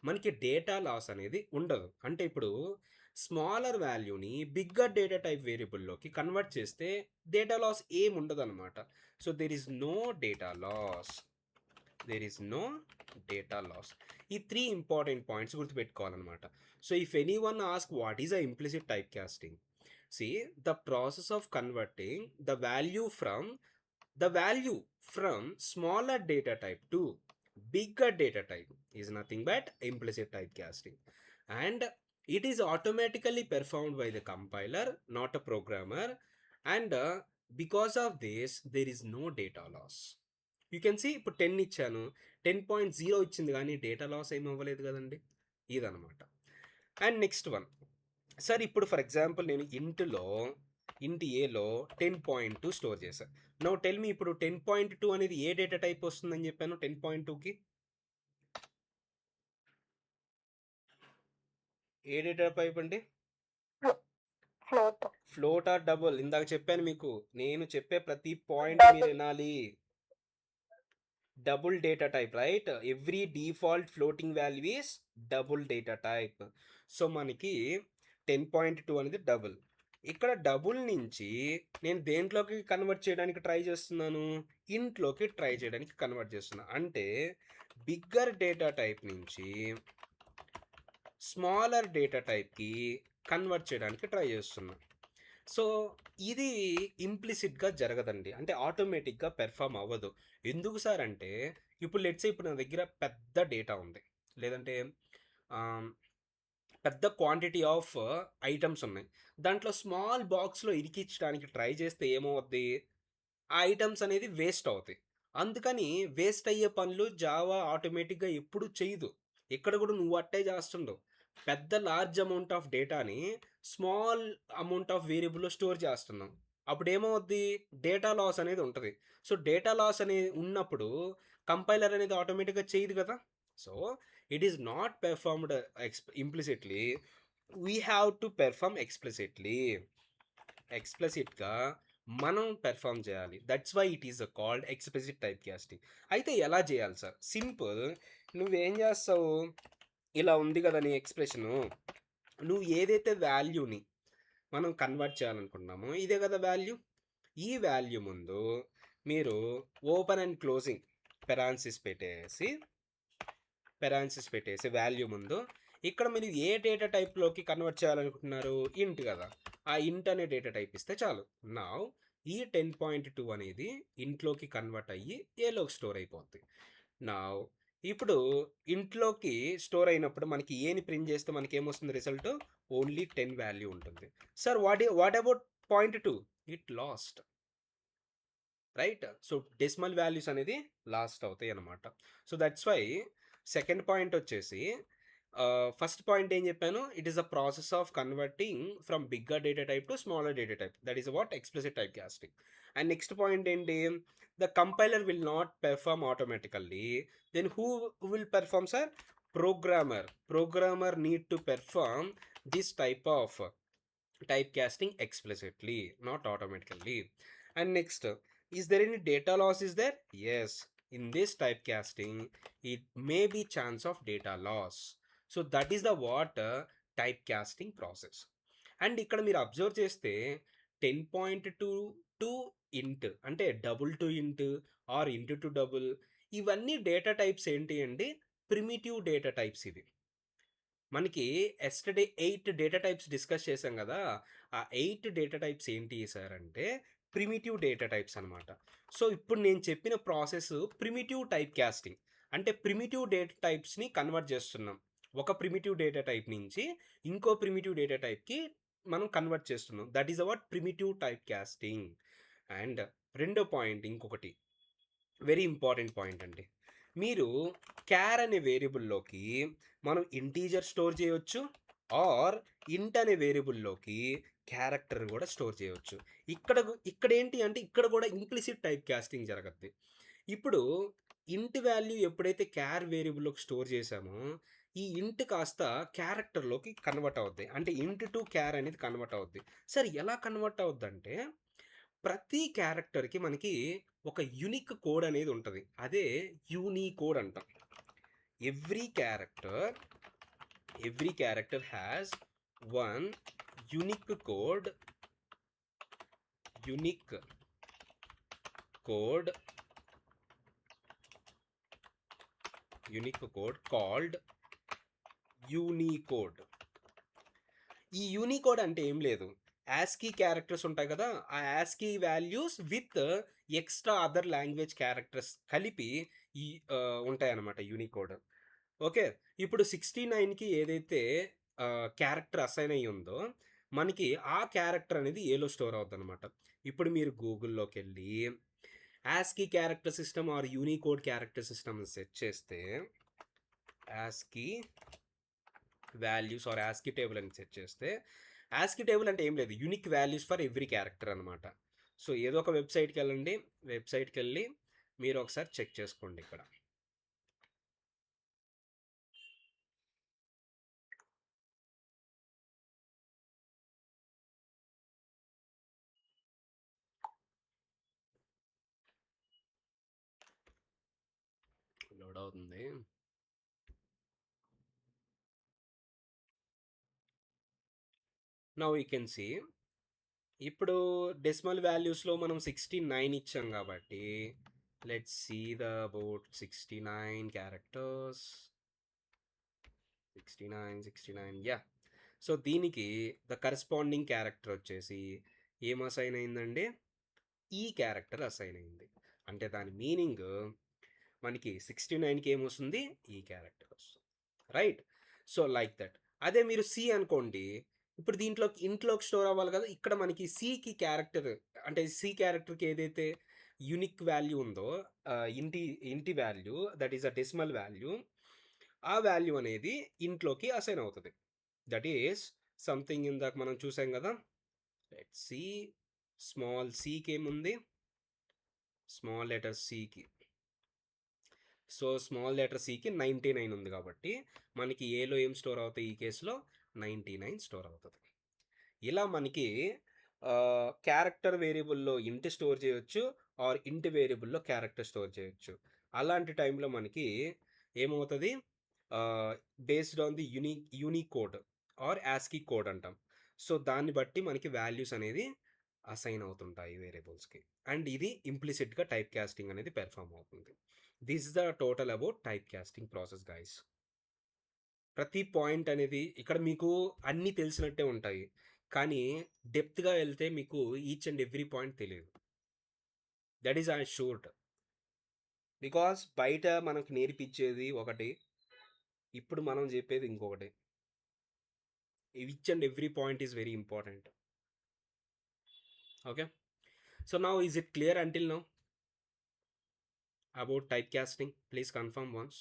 మనకి డేటా లాస్ అనేది ఉండదు. అంటే ఇప్పుడు స్మాలర్ వాల్యూని బిగ్గర్ డేటా టైప్ వేరియబుల్లోకి కన్వర్ట్ చేస్తే డేటా లాస్ ఏం ఉండదు అనమాట. So there is no data loss. There is no data loss. ఈ 3 ఇంపార్టెంట్ పాయింట్స్ గుర్తుపెట్టుకోవాలన్నమాట. So if anyone ask what is a implicit type casting, see the process of converting the value from smaller data type to bigger data type is nothing but implicit typecasting, and it is automatically performed by the compiler, not a programmer, and because of this there is no data loss. You can see ఇప్పుడు 10 ఇచ్చాను, 10.0 ఇచ్చింది కానీ డేటా లాస్ ఏమి అవ్వలేదు కదండి. ఇదనమాట. అండ్ నెక్స్ట్ వన్, సార్ ఇప్పుడు ఫర్ ఎగ్జాంపుల్ నేను ఇంట్ ఏలో 10.2 స్టోర్ చేశాను. నౌ టెల్ మీ ఇప్పుడు 10.2 అనేది ఏ డేటా టైప్ వస్తుందని చెప్పాను 10.2కి? ఏ డేటా టైప్ అండి? Float or double? ఇందాక చెప్పాను మీకు, నేను చెప్పే ప్రతి పాయింట్ మీరు వినాలి. Double data type, right? Every default floating value is double data type. So మనకి 10.2 అనేది డబుల్. ఇక్కడ డబుల్ నుంచి నేను దేంట్లోకి కన్వర్ట్ చేయడానికి ట్రై చేస్తున్నాను? ఇంట్లోకి ట్రై చేయడానికి కన్వర్ట్ చేస్తున్నా. అంటే బిగ్గర్ డేటా టైప్ నుంచి స్మాలర్ డేటా టైప్కి కన్వర్ట్ చేయడానికి ట్రై చేస్తున్నా. సో ఇది ఇంప్లిసిట్గా జరగదండి, అంటే ఆటోమేటిక్గా పెర్ఫామ్ అవ్వదు. ఎందుకు సార్ అంటే ఇప్పుడు లెట్స్ ఇప్పుడు నా దగ్గర పెద్ద డేటా ఉంది, లేదంటే పెద్ద క్వాంటిటీ ఆఫ్ ఐటమ్స్ ఉన్నాయి. దాంట్లో స్మాల్ బాక్స్లో ఇరికించడానికి ట్రై చేస్తే ఏమవుద్ది? ఆ ఐటమ్స్ అనేది వేస్ట్ అవుతాయి. అందుకని వేస్ట్ అయ్యే పనులు జావా ఆటోమేటిక్గా ఎప్పుడు చేయదు. ఇక్కడ కూడా నువ్వు అట్టే చేస్తుండవు. పెద్ద లార్జ్ అమౌంట్ ఆఫ్ డేటాని స్మాల్ అమౌంట్ ఆఫ్ వేరియబుల్లో స్టోర్ చేస్తున్నాం. అప్పుడు ఏమవుద్ది? డేటా లాస్ అనేది ఉంటుంది. సో డేటా లాస్ అనేది ఉన్నప్పుడు కంపైలర్ అనేది ఆటోమేటిక్గా చేయదు కదా. So it is not performed implicitly, we have to perform ఎక్స్ప్లిసిట్గా మనం పెర్ఫామ్ చేయాలి. That's why it is called explicit type casting. అయితే ఎలా చేయాలి సార్? సింపుల్. నువ్వేం చేస్తావు, ఇలా ఉంది కదా నీ ఎక్స్ప్రెషను, నువ్వు ఏదైతే వాల్యూని మనం కన్వర్ట్ చేయాలనుకుంటున్నామో ఇదే కదా వాల్యూ. ఈ వాల్యూ ముందు మీరు ఓపెన్ అండ్ క్లోజింగ్ పెరాన్సిస్ పెట్టేసి వాల్యూ ముందు ఇక్కడ మీరు ఏ డేటా టైప్లోకి కన్వర్ట్ చేయాలనుకుంటున్నారు? ఇంట్ కదా. ఆ ఇంట్ అనే డేటా టైప్ ఇస్తే చాలు. నా ఈ 10.2 అనేది ఇంట్లోకి కన్వర్ట్ అయ్యి ఏలోకి స్టోర్ అయిపోద్ది. నా ఇప్పుడు ఇంట్లోకి స్టోర్ అయినప్పుడు మనకి ఏని ప్రింట్ చేస్తే మనకి ఏమొస్తుంది రిజల్ట్? ఓన్లీ 10 వాల్యూ ఉంటుంది. Sir what about 0.2? It lost, right? So decimal values అనేది లాస్ట్ అవుతాయి అన్నమాట. So that's why second point వచ్చేసి, ఫస్ట్ పాయింట్ ఏం చెప్పాను? It is a process of converting from bigger data type to smaller data type. That is what explicit type casting. And next point ఏంటి? The compiler will not perform automatically. Then who will perform sir? Programmer need to perform this type of typecasting explicitly, not automatically. And next, is there any data loss is there? Yes, in this typecasting it may be chance of data loss. So that is the what typecasting process. And ఇక్కడ మీరు అబ్జర్వ్ చేస్తే 10.2 టు ఇంట్ అంటే డబుల్ టు ఇంట్ ఆర్ ఇంట్ టు డబుల్, ఇవన్నీ డేటా టైప్స్ ఏంటి అండి? ప్రిమిటివ్ డేటా టైప్స్ ఇవి. మనకి ఎస్టర్డే 8 డేటా టైప్స్ డిస్కస్ చేసాం కదా. ఆ 8 డేటా టైప్స్ ఏంటి సార్ అంటే ప్రిమిటివ్ డేటా టైప్స్ అనమాట. సో ఇప్పుడు నేను చెప్పిన ప్రాసెస్ ప్రిమిటివ్ టైప్ కాస్టింగ్. అంటే ప్రిమిటివ్ డేటా టైప్స్ని కన్వర్ట్ చేస్తున్నాం. ఒక ప్రిమిటివ్ డేటా టైప్ నుంచి ఇంకో ప్రిమిటివ్ డేటా టైప్కి మనం కన్వర్ట్ చేస్తున్నాం. That is our primitive type casting. And రెండో పాయింట్, ఇంకొకటి వెరీ ఇంపార్టెంట్ పాయింట్ అండి. మీరు క్యార్ అనే వేరియబుల్లోకి మనం ఇంటీజర్ స్టోర్ చేయవచ్చు, ఆర్ ఇంట్ అనే వేరియబుల్లోకి క్యారెక్టర్ కూడా స్టోర్ చేయవచ్చు. ఇక్కడ ఏంటి అంటే ఇక్కడ కూడా ఇంప్లిసిట్ టైప్ కాస్టింగ్ జరగద్ది. ఇప్పుడు ఇంట్ వాల్యూ ఎప్పుడైతే క్యార్ వేరియబుల్లోకి స్టోర్ చేసామో ఈ ఇంట్ కాస్త క్యారెక్టర్లోకి కన్వర్ట్ అవుద్ది. అంటే ఇంట్ టు క్యార్ అనేది కన్వర్ట్ అవుద్ది. సరే ఎలా కన్వర్ట్ అవుద్దంటే ప్రతి క్యారెక్టర్‌కి మనకి ఒక యూనిక్ కోడ్ అనేది ఉంటది. అదే యూనికోడ్ అంటాం. Every character has one unique code called Unicode. ఈ యూనికోడ్ అంటే ఏం లేదు. యాస్కీ క్యారెక్టర్స్ ఉంటాయి కదా! ఆ ASCII values with extra other language characters కలిపి ఈ ఉంటాయన్నమాట యూనికోడ్. ఓకే. ఇప్పుడు 69కి ఏదైతే క్యారెక్టర్ అసైన్ అయ్యి ఉందో, మనకి ఆ క్యారెక్టర్ అనేది ఏలో స్టోర్ అవుద్దనమాట. ఇప్పుడు మీరు గూగుల్‌లోకెళ్ళి ASCII character system or Unicode character system search చేస్తే ASCII values or ASCII table అని సెర్చ్ చేస్తే యాస్కీ టేబుల్ అంటే ఏం లేదు, unique values for every character అనమాట. సో ఏదో ఒక వెబ్సైట్కి వెళ్ళండి, వెబ్సైట్కి వెళ్ళి మీరు ఒకసారి చెక్ చేసుకోండి. ఇక్కడ లోడ్ అవుతుంది. నౌ యూ కెన్ సీ ఇప్పుడు డెసిమల్ వాల్యూస్లో మనం 69 ఇచ్చాం కాబట్టి let's see the about 69 characters. 69 యా. సో దీనికి ద కరెస్పాండింగ్ క్యారెక్టర్ వచ్చేసి ఏం అసైన్ అయిందండి? ఈ క్యారెక్టర్ అసైన్ అయింది. అంటే దాని మీనింగ్ మనకి 69కి ఏమొస్తుంది? ఈ క్యారెక్టర్ వస్తుంది. రైట్? So like that. అదే మీరు సి అనుకోండి, ఇప్పుడు ఇంట్లోకి స్టోర్ అవ్వాలి కదా! ఇక్కడ మనకి సికి క్యారెక్టర్, అంటే సి క్యారెక్టర్కి ఏదైతే యూనిక్ వాల్యూ ఉందో ఇంటి value, that is a decimal value, ఆ వాల్యూ అనేది ఇంట్లోకి అసైన్ అవుతుంది. దట్ ఈస్ సంథింగ్ ఇందాక మనం చూసాం కదా. లెట్స్ సి స్మాల్ సికి ఏముంది? స్మాల్ లెటర్ సికి, సో స్మాల్ లెటర్ సికి 99 ఉంది కాబట్టి మనకి ఏలో ఏం స్టోర్ అవుతాయి? ఈ కేసులో 99 స్టోర్ అవుతుంది. ఇలా మనకి క్యారెక్టర్ వేరియబుల్లో ఇంట్ స్టోర్ చేయొచ్చు ఆర్ ఇంట్ వేరియబుల్లో క్యారెక్టర్ స్టోర్ చేయొచ్చు. అలాంటి టైంలో మనకి ఏమవుతుంది? Based on the Unicode or ASCII code అంటాం. సో దాన్ని బట్టి మనకి వాల్యూస్ అనేది అసైన్ అవుతుంటాయి వేరియబుల్స్కి. అండ్ ఇది ఇంప్లిసిట్గా టైప్ కాస్టింగ్ అనేది పెర్ఫామ్ అవుతుంది. This is the total about type casting process guys. ప్రతి పాయింట్ అనేది ఇక్కడ మీకు అన్నీ తెలిసినట్టే ఉంటాయి, కానీ డెప్త్గా వెళ్తే మీకు ఈచ్ అండ్ ఎవ్రీ పాయింట్ తెలియదు. That is I assured. Because బయట మనకు నేర్పించేది ఒకటి, ఇప్పుడు మనం చెప్పేది ఇంకొకటి. Each and every point is very important. Okay. So now is it clear until now about typecasting? Please confirm once.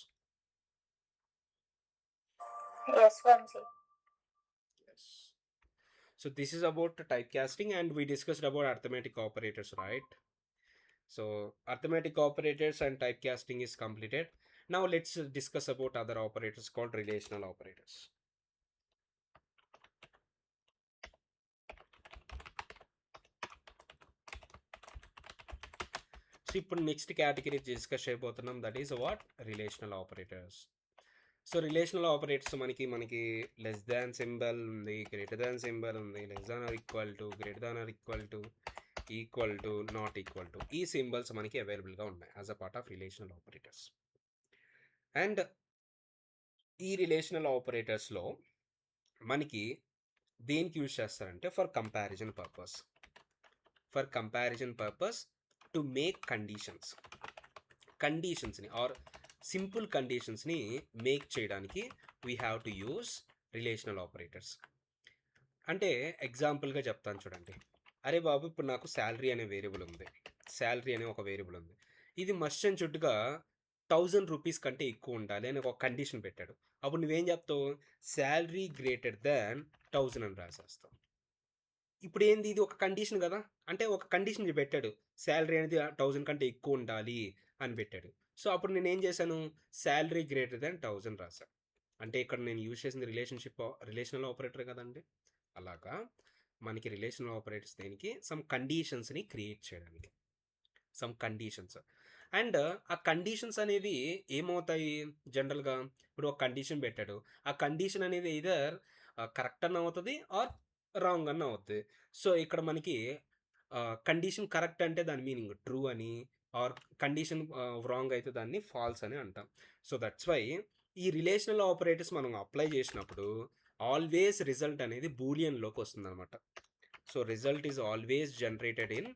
Yes, Vamsi. Yes. So this is about typecasting, and we discussed about arithmetic operators, right? So arithmetic operators and typecasting is completed. Now let's discuss about other operators called relational operators. So ఇప్పుడు నెక్స్ట్ కేటగిరీ డిస్కస్ చేయబోతున్నాం, that is what? Relational operators. So relational operators మనకి లెస్ దాన్ సింబల్ ఉంది, గ్రేటర్ దాన్ సింబల్ ఉంది, less than or equal to, greater than or equal to, not equal to, ఈ సింబల్స్ మనకి అవైలబుల్గా ఉన్నాయి as a part of relational operators. And ఈ రిలేషనల్ ఆపరేటర్స్లో మనకి దేనికి యూజ్ చేస్తారంటే for comparison purpose to make కండిషన్స్ని ఆర్ సింపుల్ కండిషన్స్ని మేక్ చేయడానికి we have to use relational operators. అంటే ఎగ్జాంపుల్గా చెప్తాను చూడండి. అరే బాబు, ఇప్పుడు నాకు శాలరీ అనే వేరియబుల్ ఉంది, ఇది మస్ట్ అండ్ షుడ్గా 1000 రూపీస్ కంటే ఎక్కువ ఉండాలి అని ఒక కండిషన్ పెట్టాడు. అప్పుడు నువ్వేం చెప్తావు? శాలరీ గ్రేటర్ దాన్ 1000 అని రాసేస్తావు. ఇప్పుడు ఏంది? ఇది ఒక కండిషన్ కదా, అంటే ఒక కండిషన్ పెట్టాడు, శాలరీ అనేది 1000 కంటే ఎక్కువ ఉండాలి అని పెట్టాడు. సో అప్పుడు నేనేం చేశాను, సాలరీ గ్రేటర్ దాన్ 1000 రాశాను. అంటే ఇక్కడ నేను యూజ్ చేసింది రిలేషనల్ ఆపరేటర్ కదండి. అలాగా మనకి రిలేషనల్ ఆపరేటర్స్ దేనికి, సమ్ కండిషన్స్ని క్రియేట్ చేయడానికి, సమ్ కండిషన్స్. అండ్ ఆ కండిషన్స్ అనేవి ఏమవుతాయి జనరల్గా, ఇప్పుడు ఒక కండిషన్ పెట్టాడు, ఆ కండిషన్ అనేది ఇదర్ కరెక్ట్ అన్న అవుతుంది ఆర్ రాంగ్ అన్న అవుతుంది. సో ఇక్కడ మనకి కండిషన్ కరెక్ట్ అంటే దాని మీనింగ్ ట్రూ అని, ఆర్ కండిషన్ రాంగ్ అయితే దాన్ని ఫాల్స్ అని అంటాం. సో దట్స్ వై ఈ రిలేషనల్ ఆపరేటర్స్ మనం అప్లై చేసినప్పుడు ఆల్వేస్ రిజల్ట్ అనేది బూలియన్లోకి వస్తుంది అనమాట. So result is always generated in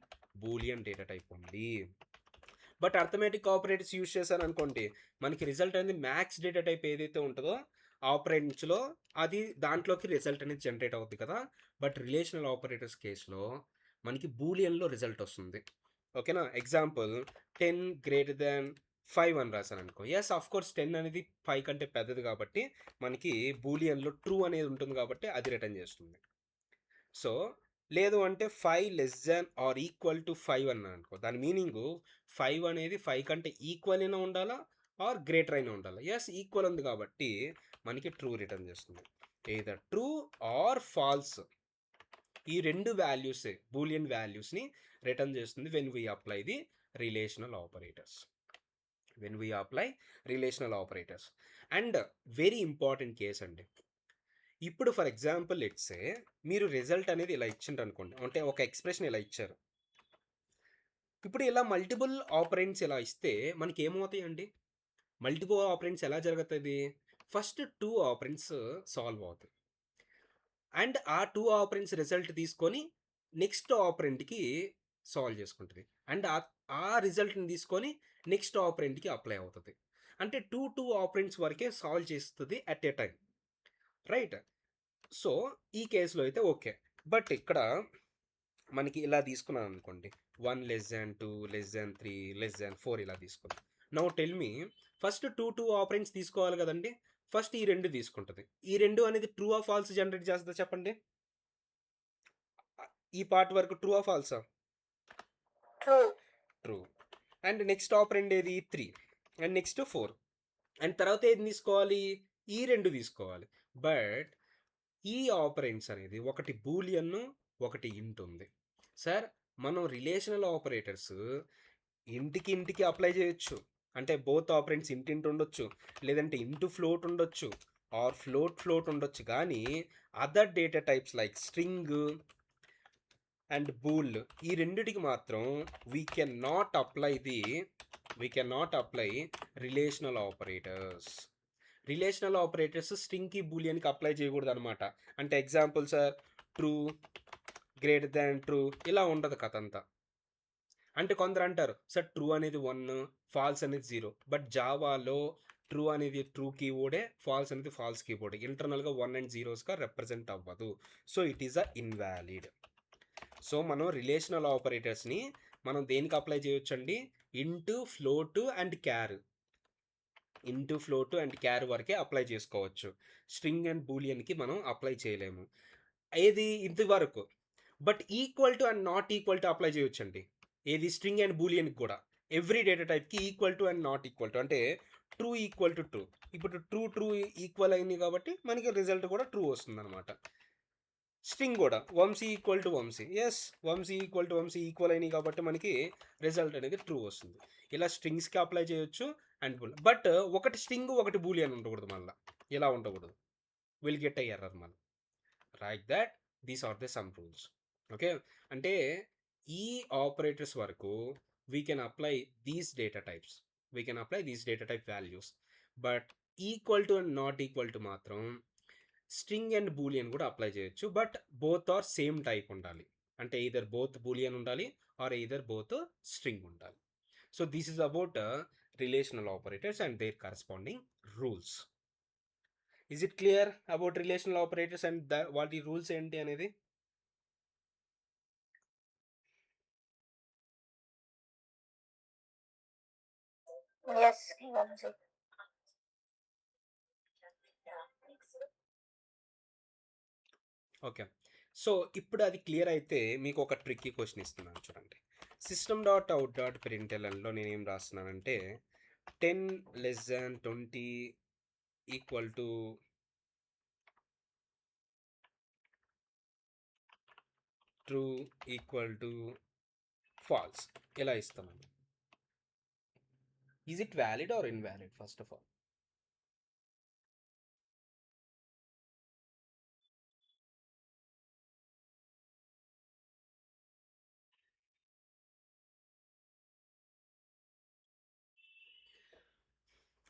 Boolean data type ఉంది. బట్ అర్థమెటిక్ ఆపరేటర్స్ యూజ్ చేశారనుకోండి, మనకి రిజల్ట్ అనేది మ్యాక్స్ డేటా టైప్ ఏదైతే ఉంటుందో ఆపరేటర్స్లో అది దాంట్లోకి రిజల్ట్ అనేది జనరేట్ అవుతుంది కదా. బట్ రిలేషనల్ ఆపరేటర్స్ కేసులో మనకి బూలియన్లో రిజల్ట్ వస్తుంది. ఓకేనా. ఎగ్జాంపుల్ 10 గ్రేటర్ దాన్ 5 అని రాశాను అనుకో, ఎస్ ఆఫ్ కోర్స్ 10 అనేది 5 కంటే పెద్దది కాబట్టి మనకి బూలియన్లో ట్రూ అనేది ఉంటుంది కాబట్టి అది రిటర్న్ చేస్తుంది. సో లేదు అంటే 5 less than or equal to 5 అన్నాను అనుకో, దాని మీనింగ్ 5 అనేది 5 కంటే ఈక్వల్ అయినా ఉండాలా ఆర్ గ్రేటర్ అయినా ఉండాలి. ఎస్ ఈక్వల్ ఉంది కాబట్టి మనకి ట్రూ రిటర్న్ చేస్తుంది. ఎయిదర్ ట్రూ ఆర్ ఫాల్స్, ఈ రెండు వాల్యూస్ బూలియన్ వాల్యూస్ని రిటర్న్ చేస్తుంది when we apply the relational operators. And very important case అండి. ఇప్పుడు ఫర్ ఎగ్జాంపుల్ లెట్సే మీరు రిజల్ట్ అనేది ఇలా ఇచ్చిండ్రు అనుకోండి, అంటే ఒక ఎక్స్ప్రెషన్ ఇలా ఇచ్చారు. ఇప్పుడు ఇలా మల్టిపుల్ ఆపరెంట్స్ ఇలా ఇస్తే మనకి ఏమవుతాయండి, మల్టిపుల్ ఆపరెంట్స్ ఎలా జరుగుతుంది, ఫస్ట్ 2 ఆపరెంట్స్ సాల్వ్ అవుతాయి అండ్ ఆ 2 ఆపరెంట్స్ రిజల్ట్ తీసుకొని నెక్స్ట్ ఆపరెంట్కి సాల్వ్ చేసుకుంటుంది అండ్ ఆ రిజల్ట్ని తీసుకొని నెక్స్ట్ ఆపరెంట్కి అప్లై అవుతుంది. అంటే 2 ఆపరెంట్స్ వరకే సాల్వ్ చేస్తుంది at a time, right. So ఈ కేసులో అయితే ఓకే. బట్ ఇక్కడ మనకి ఇలా తీసుకున్నాను అనుకోండి, 1 less than 2 less than 3 less than 4 ఇలా తీసుకున్నాం. నౌ టెల్ మీ, ఫస్ట్ 2 ఆపరెంట్స్ తీసుకోవాలి కదండి. ఫస్ట్ ఈ రెండు తీసుకుంటుంది. ఈ రెండు అనేది ట్రూ ఆ ఫాల్స్ జనరేట్ చేస్తుందా చెప్పండి. ఈ పార్ట్ వరకు ట్రూ ఆ ఫాల్సా? ట్రూ. అండ్ నెక్స్ట్ ఆపరెంట్ ఏది 3 అండ్ నెక్స్ట్ 4 అండ్ తర్వాత ఏది తీసుకోవాలి, ఈ రెండు తీసుకోవాలి. బట్ ఈ ఆపరెంట్స్ అనేది ఒకటి బూలియన్ ఒకటి ఇంట్ ఉంది. సార్ మనం రిలేషనల్ ఆపరేటర్స్ ఇంటికి అప్లై చేయొచ్చు, అంటే బోత్ ఆపరెంట్స్ ఇంటింటి ఉండొచ్చు, లేదంటే ఇంటూ ఫ్లోట్ ఉండొచ్చు ఆర్ ఫ్లోట్ ఉండొచ్చు. కానీ other data types like string and bool, ఈ రెండిటికి మాత్రం we can not apply relational operators స్ట్రింగ్కి బూలియన్కి అప్లై చేయకూడదు అనమాట. అంటే example sir true greater than true ఇలా ఉండదు కథ అంతా. అంటే కొందరు అంటారు సార్ ట్రూ అనేది 1 ఫాల్స్ అనేది 0, బట్ జావాలో ట్రూ అనేది ట్రూ కీబోర్డే, ఫాల్స్ అనేది ఫాల్స్ కీబోర్డే, ఇంటర్నల్గా 1 అండ్ 0స్గా రిప్రజెంట్ అవ్వదు. So it is a invalid. So మనం రిలేషనల్ ఆపరేటర్స్ని మనం దేనికి అప్లై చేయొచ్చండి, ఇంటూ ఫ్లోట్ అండ్ క్యార్ వరకే అప్లై చేసుకోవచ్చు. స్ట్రింగ్ అండ్ బూలియన్కి మనం అప్లై చేయలేము. ఏది ఇంతవరకు. But equal to and not equal to apply చేయొచ్చండి. ఏది స్ట్రింగ్ అండ్ బూలియన్కి కూడా ఎవ్రీ డేటా టైప్కి equal to and not equal to, అంటే ట్రూ ఈక్వల్ టు ట్రూ. ఇప్పుడు ట్రూ ఈక్వల్ అయింది కాబట్టి మనకి రిజల్ట్ కూడా ట్రూ వస్తుంది అనమాట. స్ట్రింగ్ కూడా Vamshi equal to Vamshi, yes Vamshi equal to Vamshi equal అయినాయి కాబట్టి మనకి రిజల్ట్ అనేది ట్రూ వస్తుంది. ఇలా స్ట్రింగ్స్కి అప్లై చేయొచ్చు అండ్ బట్ ఒకటి స్ట్రింగ్ ఒకటి బూలియన్ ఉండకూడదు, మళ్ళీ ఇలా ఉండకూడదు, విల్ గెట్ ఎ ఎర్రర్ మనం. Like that these are the some rules. Okay. అంటే ఈ ఆపరేటర్స్ వరకు we can apply these data type values. But equal to and not equal to మాత్రం స్ట్రింగ్ అండ్ బూలియన్ కూడా అప్లై చేయొచ్చు. But both are same type ఉండాలి, అంటే either బోత్ బూలియన్ ఉండాలి ఆర్ either బోత్ స్ట్రింగ్ ఉండాలి. So this is about relational operators and their corresponding rules. Is it clear about relational operators and వాటి రూల్స్ ఏంటి అనేది? Yes, Vamsi. ఓకే. సో ఇప్పుడు అది క్లియర్ అయితే మీకు ఒక ట్రిక్కీ క్వశ్చన్ ఇస్తున్నాను చూడండి. system.out.printlnలో నేను ఏం రాస్తున్నానంటే 10 less than 20 equal to true equal to false. ఎలా ఇస్తామండి? Is it valid or invalid first of all?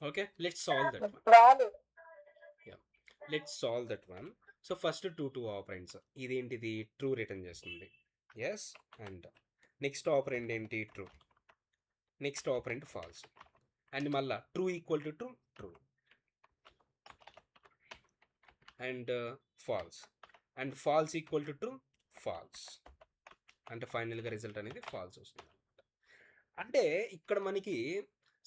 Okay, let's solve that one. Valid. Yeah, let's solve that one. So first two operands. ఇదేంటిది ట్రూ రిటర్న్ చేస్తుంది. ఎస్, అండ్ నెక్స్ట్ ఆపరెండ్ ఏంటి? True. Next operand false. And మళ్ళా true equal to true, true, and false, and false equal to true, false. అంటే ఫైనల్గా రిజల్ట్ అనేది ఫాల్స్ వస్తుంది. అంటే ఇక్కడ మనకి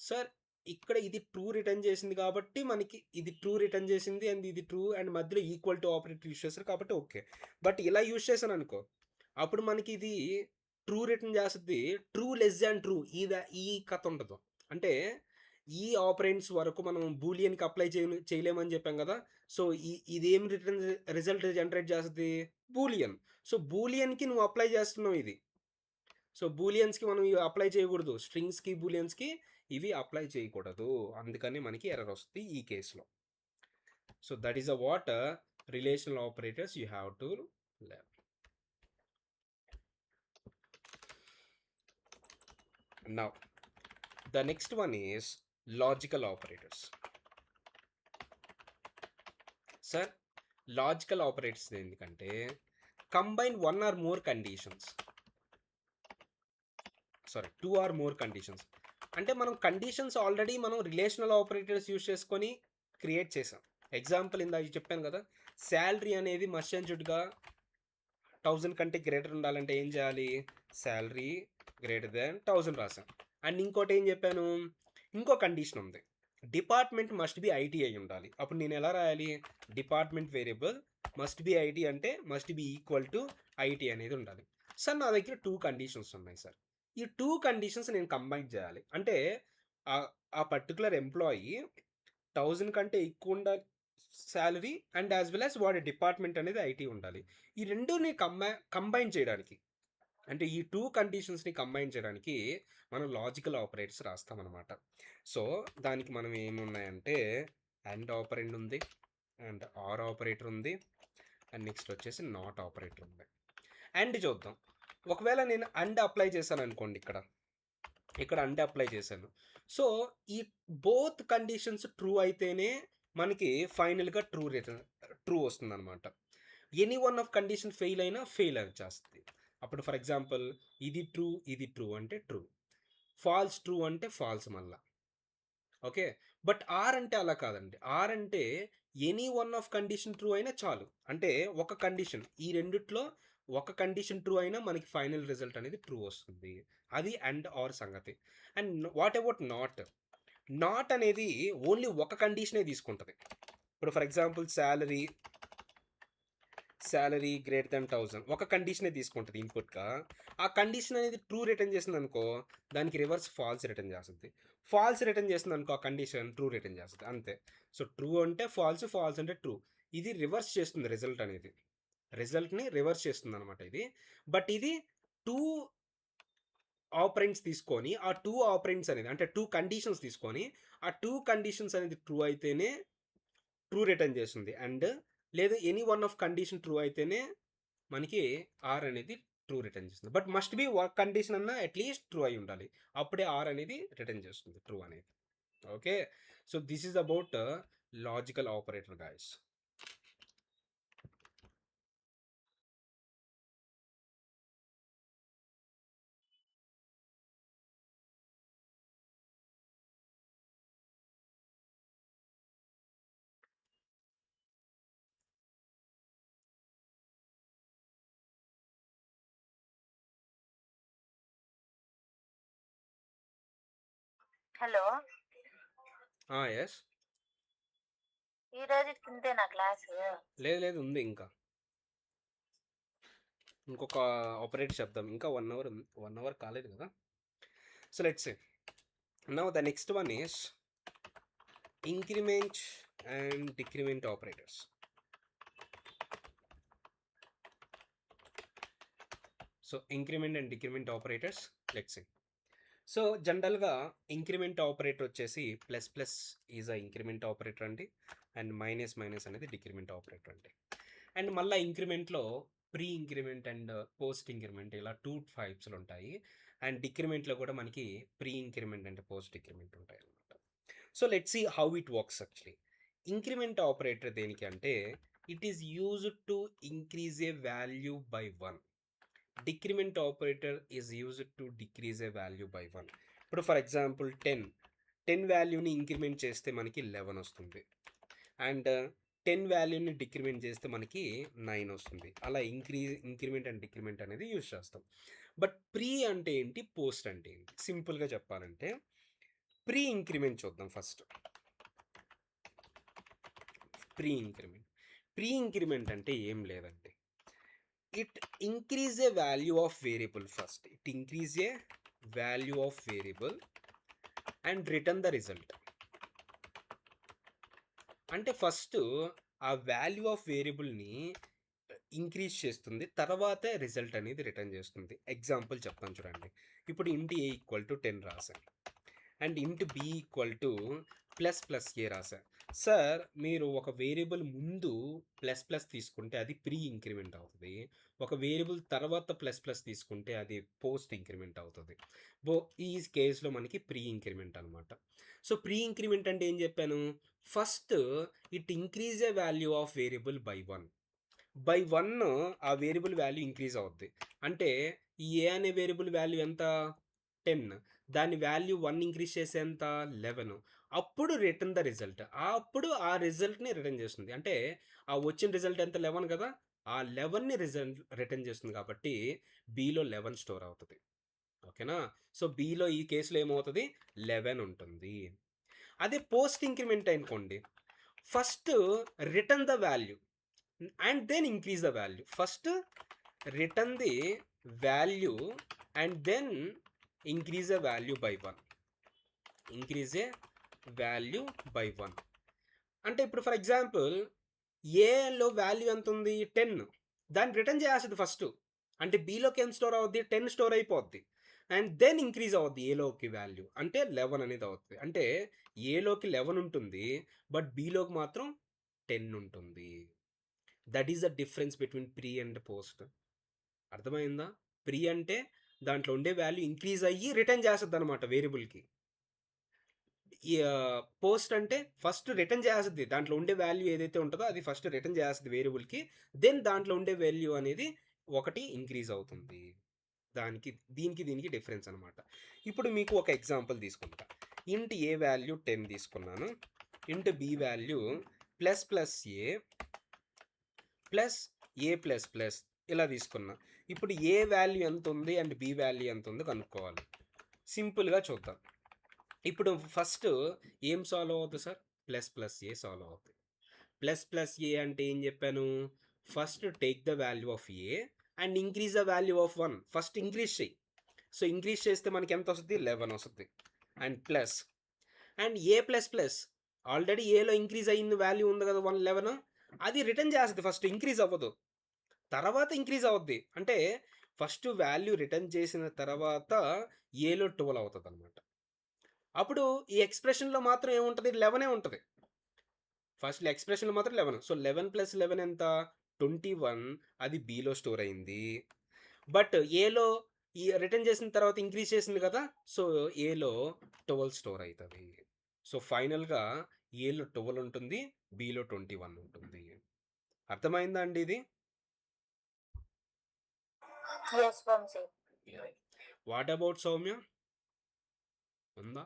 సార్ ఇక్కడ ఇది ట్రూ రిటర్న్ చేసింది కాబట్టి మనకి ఇది ట్రూ రిటర్న్ చేసింది అండ్ ఇది ట్రూ అండ్ మధ్యలో ఈక్వల్ టు ఆపరేటర్ యూస్ చేస్తారు కాబట్టి ఓకే. బట్ ఇలా యూస్ చేశాను అనుకో, అప్పుడు మనకి ఇది ట్రూ రిటర్న్ చేస్తుంది, ట్రూ లెస్ దాన్ ట్రూ, ఈ కథ ఉండదు. అంటే ఈ ఆపరెంట్స్ వరకు మనం బూలియన్కి అప్లై చేయలేమని చెప్పాం కదా. సో ఇదేం రిటర్న్ రిజల్ట్ జనరేట్ చేస్తుంది? బూలియన్. సో బూలియన్కి నువ్వు అప్లై చేస్తున్నావు ఇది. సో బూలియన్స్కి మనం ఇవి అప్లై చేయకూడదు, స్ట్రింగ్స్కి బూలియన్స్కి ఇవి అప్లై చేయకూడదు. అందుకని మనకి ఎర్రర్ వస్తుంది ఈ కేసులో. So that is a what relational operators you have to learn. Now the next one is logical operators. Sir logical operators ఎందుకంటే combine one or more conditions, sorry 2 or more conditions. అంటే మనం కండిషన్స్ ఆల్రెడీ మనం రిలేషనల్ ఆపరేటర్స్ యూస్ చేసుకొని క్రియేట్ చేసాం. ఎగ్జాంపుల్ ఇందాక చెప్పాను కదా, శాలరీ అనేది మస్ట్ అండ్ షుడ్గా 1000 కంటే గ్రేటర్ ఉండాలంటే ఏం చేయాలి? శాలరీ గ్రేటర్ దాన్ 1000 రాసాం. అండ్ ఇంకోటి ఏం చెప్పాను, ఇంకో కండిషన్ ఉంది, డిపార్ట్మెంట్ మస్ట్ బి ఐటీ అయి ఉండాలి. అప్పుడు నేను ఎలా రాయాలి? Department variable must be IT అంటే must be equal to IT అనేది ఉండాలి. సార్ నా దగ్గర 2 కండిషన్స్ ఉన్నాయి సార్, ఈ 2 కండిషన్స్ నేను కంబైన్ చేయాలి. అంటే ఆ పర్టికులర్ ఎంప్లాయీ 1000 కంటే ఎక్కువ ఉండాలి salary and as well as వాడి డిపార్ట్మెంట్ అనేది ఐటీ ఉండాలి. ఈ రెండుని కంబైన్ చేయడానికి, అంటే ఈ 2 కండిషన్స్ని కంబైన్ చేయడానికి మనం లాజికల్ ఆపరేటర్స్ రాస్తామన్నమాట. సో దానికి మనం ఏమున్నాయంటే అండ్ ఆపరెండ్ ఉంది, అండ్ ఆర్ ఆపరేటర్ ఉంది, అండ్ నెక్స్ట్ వచ్చేసి నాట్ ఆపరేటర్ ఉంది. అండ్ చూద్దాం, ఒకవేళ నేను అండ్ అప్లై చేశాను అనుకోండి, ఇక్కడ అండ్ అప్లై చేశాను. సో ఈ బోత్ కండిషన్స్ ట్రూ అయితేనే మనకి ఫైనల్గా ట్రూ వస్తుంది అనమాట. Any one of condition fail అయినా ఫెయిల్ అని చేస్తుంది. అప్పుడు ఫర్ ఎగ్జాంపుల్ ఇది ట్రూ అంటే ట్రూ, ఫాల్స్ ట్రూ అంటే ఫాల్స్ మళ్ళా. ఓకే, బట్ ఆర్ అంటే అలా కాదండి. ఆర్ అంటే any one of condition true అయినా చాలు. అంటే ఒక కండిషన్, ఈ రెండిట్లో ఒక కండిషన్ ట్రూ అయినా మనకి ఫైనల్ రిజల్ట్ అనేది ట్రూ వస్తుంది. అది అండ్ ఆర్ సంగతి. అండ్ వాట్ అబౌట్ నాట్ అనేది ఓన్లీ ఒక కండిషనే తీసుకుంటుంది. ఇప్పుడు for example salary greater than 1000 ఒక కండిషనే తీసుకుంటుంది ఇన్పుట్గా. ఆ కండిషన్ అనేది ట్రూ రిటర్న్ చేసింది అనుకో, దానికి రివర్స్ ఫాల్స్ రిటర్న్ చేస్తుంది. ఫాల్స్ రిటర్న్ చేస్తుంది అనుకో, ఆ కండిషన్ ట్రూ రిటర్న్ చేస్తుంది, అంతే. సో ట్రూ అంటే ఫాల్స్, ఫాల్స్ అంటే ట్రూ. ఇది రివర్స్ చేస్తుంది రిజల్ట్ అనేది, రిజల్ట్ని రివర్స్ చేస్తుంది అనమాట ఇది. బట్ ఇది 2 ఆపరెంట్స్ తీసుకొని, ఆ 2 ఆపరెంట్స్ అనేది అంటే 2 కండిషన్స్ తీసుకొని, ఆ 2 కండిషన్స్ అనేది ట్రూ అయితేనే ట్రూ రిటర్న్ చేస్తుంది. అండ్ లేదా any one of condition true అయితేనే మనకి ఆర్ అనేది ట్రూ రిటర్న్ చేస్తుంది. బట్ మస్ట్ బి కండిషన్ అన్నా అట్లీస్ట్ ట్రూ అయి ఉండాలి, అప్పుడే ఆర్ అనేది రిటర్న్ చేస్తుంది, ట్రూ అనేది. Okay, so this is about logical operator guys. Hello, yes. ఈ రోజు ఇంతేనా క్లాసు? లేదు ఉంది, ఇంకా ఇంకొక ఆపరేటర్ చెప్దాం. ఇంకా 1 అవర్ కాలేదు కదా. So let's say Now the next one is increment and decrement operators. So increment and decrement operators, let's see. So జనరల్గా ఇంక్రిమెంట్ ఆపరేటర్ వచ్చేసి plus plus is a increment operator అండి, అండ్ మైనస్ మైనస్ అనేది డిక్రిమెంట్ ఆపరేటర్ అండి. అండ్ మళ్ళీ ఇంక్రిమెంట్లో pre increment and post increment ఇలా 2 టైప్స్లు ఉంటాయి. అండ్ డిక్రిమెంట్లో కూడా మనకి pre increment and post decrement ఉంటాయి అనమాట. So let's see how it works actually. Increment operator దేనికి అంటే it is used to increase a value by 1. Decrement operator is used to decrease A value by 1. ఇప్పుడు ఫర్ ఎగ్జాంపుల్ 10 వాల్యూని ఇంక్రిమెంట్ చేస్తే మనకి 11 వస్తుంది, అండ్ 10 వాల్యూని డిక్రిమెంట్ చేస్తే మనకి 9 వస్తుంది. అలా ఇంక్రిమెంట్ అండ్ డిక్రిమెంట్ అనేది యూజ్ చేస్తాం. బట్ ప్రీ అంటే ఏంటి, పోస్ట్ అంటే ఏంటి? సింపుల్గా చెప్పాలంటే ప్రీ ఇంక్రిమెంట్ చూద్దాం ఫస్ట్. ప్రీ ఇంక్రిమెంట్ అంటే ఏం లేదండి, it increase a value of variable first. It increase a value of variable and return the result. అంటే ఫస్ట్ ఆ వాల్యూ ఆఫ్ వేరియబుల్ని ఇంక్రీజ్ చేస్తుంది, తర్వాత రిజల్ట్ అనేది రిటర్న్ చేస్తుంది. ఎగ్జాంపుల్ చెప్తాను చూడండి. ఇప్పుడు ఇంటి ఏ ఈక్వల్ టు 10 రాశాను, and int B equal to plus plus A రాశాను. సార్ మీరు ఒక వేరియబుల్ ముందు ప్లస్ ప్లస్ తీసుకుంటే అది ప్రీ ఇంక్రిమెంట్ అవుతుంది, ఒక వేరియబుల్ తర్వాత ప్లస్ ప్లస్ తీసుకుంటే అది పోస్ట్ ఇంక్రిమెంట్ అవుతుంది. ఈ కేసులో మనకి ప్రీ ఇంక్రిమెంట్ అనమాట. సో ప్రీ ఇంక్రిమెంట్ అంటే ఏం చెప్పాను, first it increase a value of variable by 1. By 1 ఆ వేరియబుల్ వాల్యూ ఇంక్రీజ్ అవుద్ది. అంటే ఈ ఏ అనే వేరియబుల్ వాల్యూ ఎంత, 10, దాని వాల్యూ 1 ఇంక్రీజ్ చేసే ఎంత, 11. అప్పుడు రిటర్న్ ద రిజల్ట్, అప్పుడు ఆ రిజల్ట్ని రిటర్న్ చేస్తుంది. అంటే ఆ వచ్చిన రిజల్ట్ ఎంత, 11 కదా, ఆ 11ని రిటర్న్ చేస్తుంది. కాబట్టి బీలో 11 స్టోర్ అవుతుంది. ఓకేనా? సో బీలో ఈ కేసులో ఏమవుతుంది, 11 ఉంటుంది. అదే పోస్ట్ ఇంక్రిమెంట్ అనుకోండి, first return the value and then increase the value. First return the value and then increase a value by 1. Increase a value by 1 అంటే ఇప్పుడు ఫర్ ఎగ్జాంపుల్ ఏలో వాల్యూ ఎంత ఉంది, 10, దాన్ని రిటర్న్ చేయాల్సింది ఫస్ట్. అంటే బీలోకి ఏం స్టోర్ అవుద్ది, 10 స్టోర్ అయిపోద్ది, అండ్ దెన్ ఇంక్రీజ్ అవుద్ది ఏలోకి వాల్యూ, అంటే 11 అనేది అవుతుంది. అంటే ఏలోకి 11 ఉంటుంది, బట్ బీలోకి మాత్రం 10 ఉంటుంది. That is the difference between pre and post. అర్థమైందా? ప్రీ అంటే దాంట్లో ఉండే వాల్యూ ఇంక్రీజ్ అయ్యి రిటర్న్ చేస్తుంది అనమాట వేరియబుల్కి. పోస్ట్ అంటే ఫస్ట్ రిటర్న్ చేస్తుంది, దాంట్లో ఉండే వాల్యూ ఏదైతే ఉంటుందో అది ఫస్ట్ రిటర్న్ చేస్తుంది వేరియబుల్కి, దెన్ దాంట్లో ఉండే వాల్యూ అనేది ఒకటి ఇంక్రీజ్ అవుతుంది. దీనికి డిఫరెన్స్ అనమాట. ఇప్పుడు మీకు ఒక ఎగ్జాంపుల్ తీసుకుంటా. ఇంట్ ఏ వాల్యూ 10 తీసుకున్నాను, ఇంట్ బి వాల్యూ ప్లస్ ప్లస్ ఏ ప్లస్ ఏ ప్లస్ ప్లస్ ఇలా తీసుకున్నా. ఇప్పుడు ఏ వాల్యూ ఎంత ఉంది అండ్ బి వాల్యూ ఎంత ఉందో కనుక్కోవాలి. సింపుల్గా చూద్దాం. ఇప్పుడు ఫస్ట్ ఏం సాల్వ్ అవుతుంది సార్, ప్లస్ ప్లస్ ఏ సాల్వ్ అవుతుంది. ప్లస్ ప్లస్ ఏ అంటే ఏం చెప్పాను, first take the value of A and increase the value of 1. First increase చేయి. సో ఇంక్రీజ్ చేస్తే మనకి ఎంత వస్తుంది, 11 వస్తుంది. And plus and A plus plus, already ఏలో ఇంక్రీజ్ అయ్యింది వాల్యూ ఉంది కదా 11, అది రిటర్న్ చేస్తుంది. ఫస్ట్ ఇంక్రీజ్ అవ్వదు, తర్వాత ఇంక్రీజ్ అవుద్ది. అంటే ఫస్ట్ వాల్యూ రిటర్న్ చేసిన తర్వాత ఏలో 12 అవుతుంది అనమాట. అప్పుడు ఈ ఎక్స్ప్రెషన్లో మాత్రం ఏముంటుంది, 11 ఉంటుంది. ఫస్ట్ ఎక్స్ప్రెషన్లో మాత్రం 11. సో 11 ప్లస్ 11 ఎంత, 21. అది బీలో స్టోర్ అయింది. బట్ ఏలో ఈ రిటర్న్ చేసిన తర్వాత ఇంక్రీజ్ చేసింది కదా, సో ఏలో 12 స్టోర్ అవుతుంది. సో ఫైనల్గా ఏలో 12 ఉంటుంది, బీలో 21 ఉంటుంది. అర్థమైందా అండి ఇది? Yes, Vamsi. What about Soumya, ఉందా?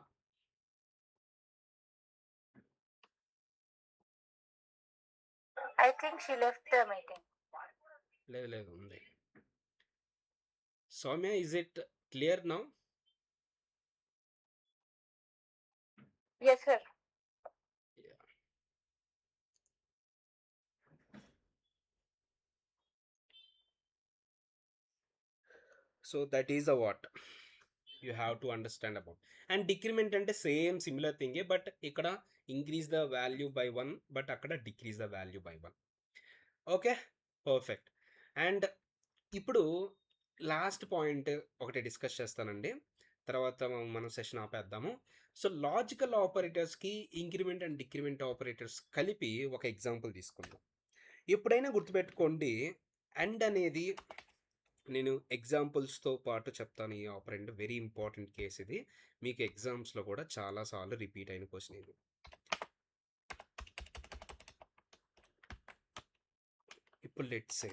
I think she left the meeting. లేదు ఉంది. Soumya, is it clear now? Yes, sir. So that is a what? You have to understand about. And decrement అంటే సేమ్ సిమిలర్ థింగే, బట్ ఇక్కడ increase the value by 1, but అక్కడ decrease the value by 1. Okay, perfect. And ఇప్పుడు లాస్ట్ పాయింట్ ఒకటి డిస్కస్ చేస్తానండి, తర్వాత మనం సెషన్ ఆపేద్దాము. సో లాజికల్ ఆపరేటర్స్కి ఇంక్రిమెంట్ అండ్ డిక్రిమెంట్ ఆపరేటర్స్ కలిపి ఒక ఎగ్జాంపుల్ తీసుకుందాం. ఎప్పుడైనా గుర్తుపెట్టుకోండి, అండ్ అనేది నేను ఎగ్జాంపుల్స్తో పాటు చెప్తాను. ఈ ఆపరెంట్ వెరీ ఇంపార్టెంట్ కేస్ ఇది, మీకు ఎగ్జామ్స్లో కూడా చాలాసార్లు రిపీట్ అయిన క్వశ్చన్ ఇది. ఇప్పుడు లెట్స్ సే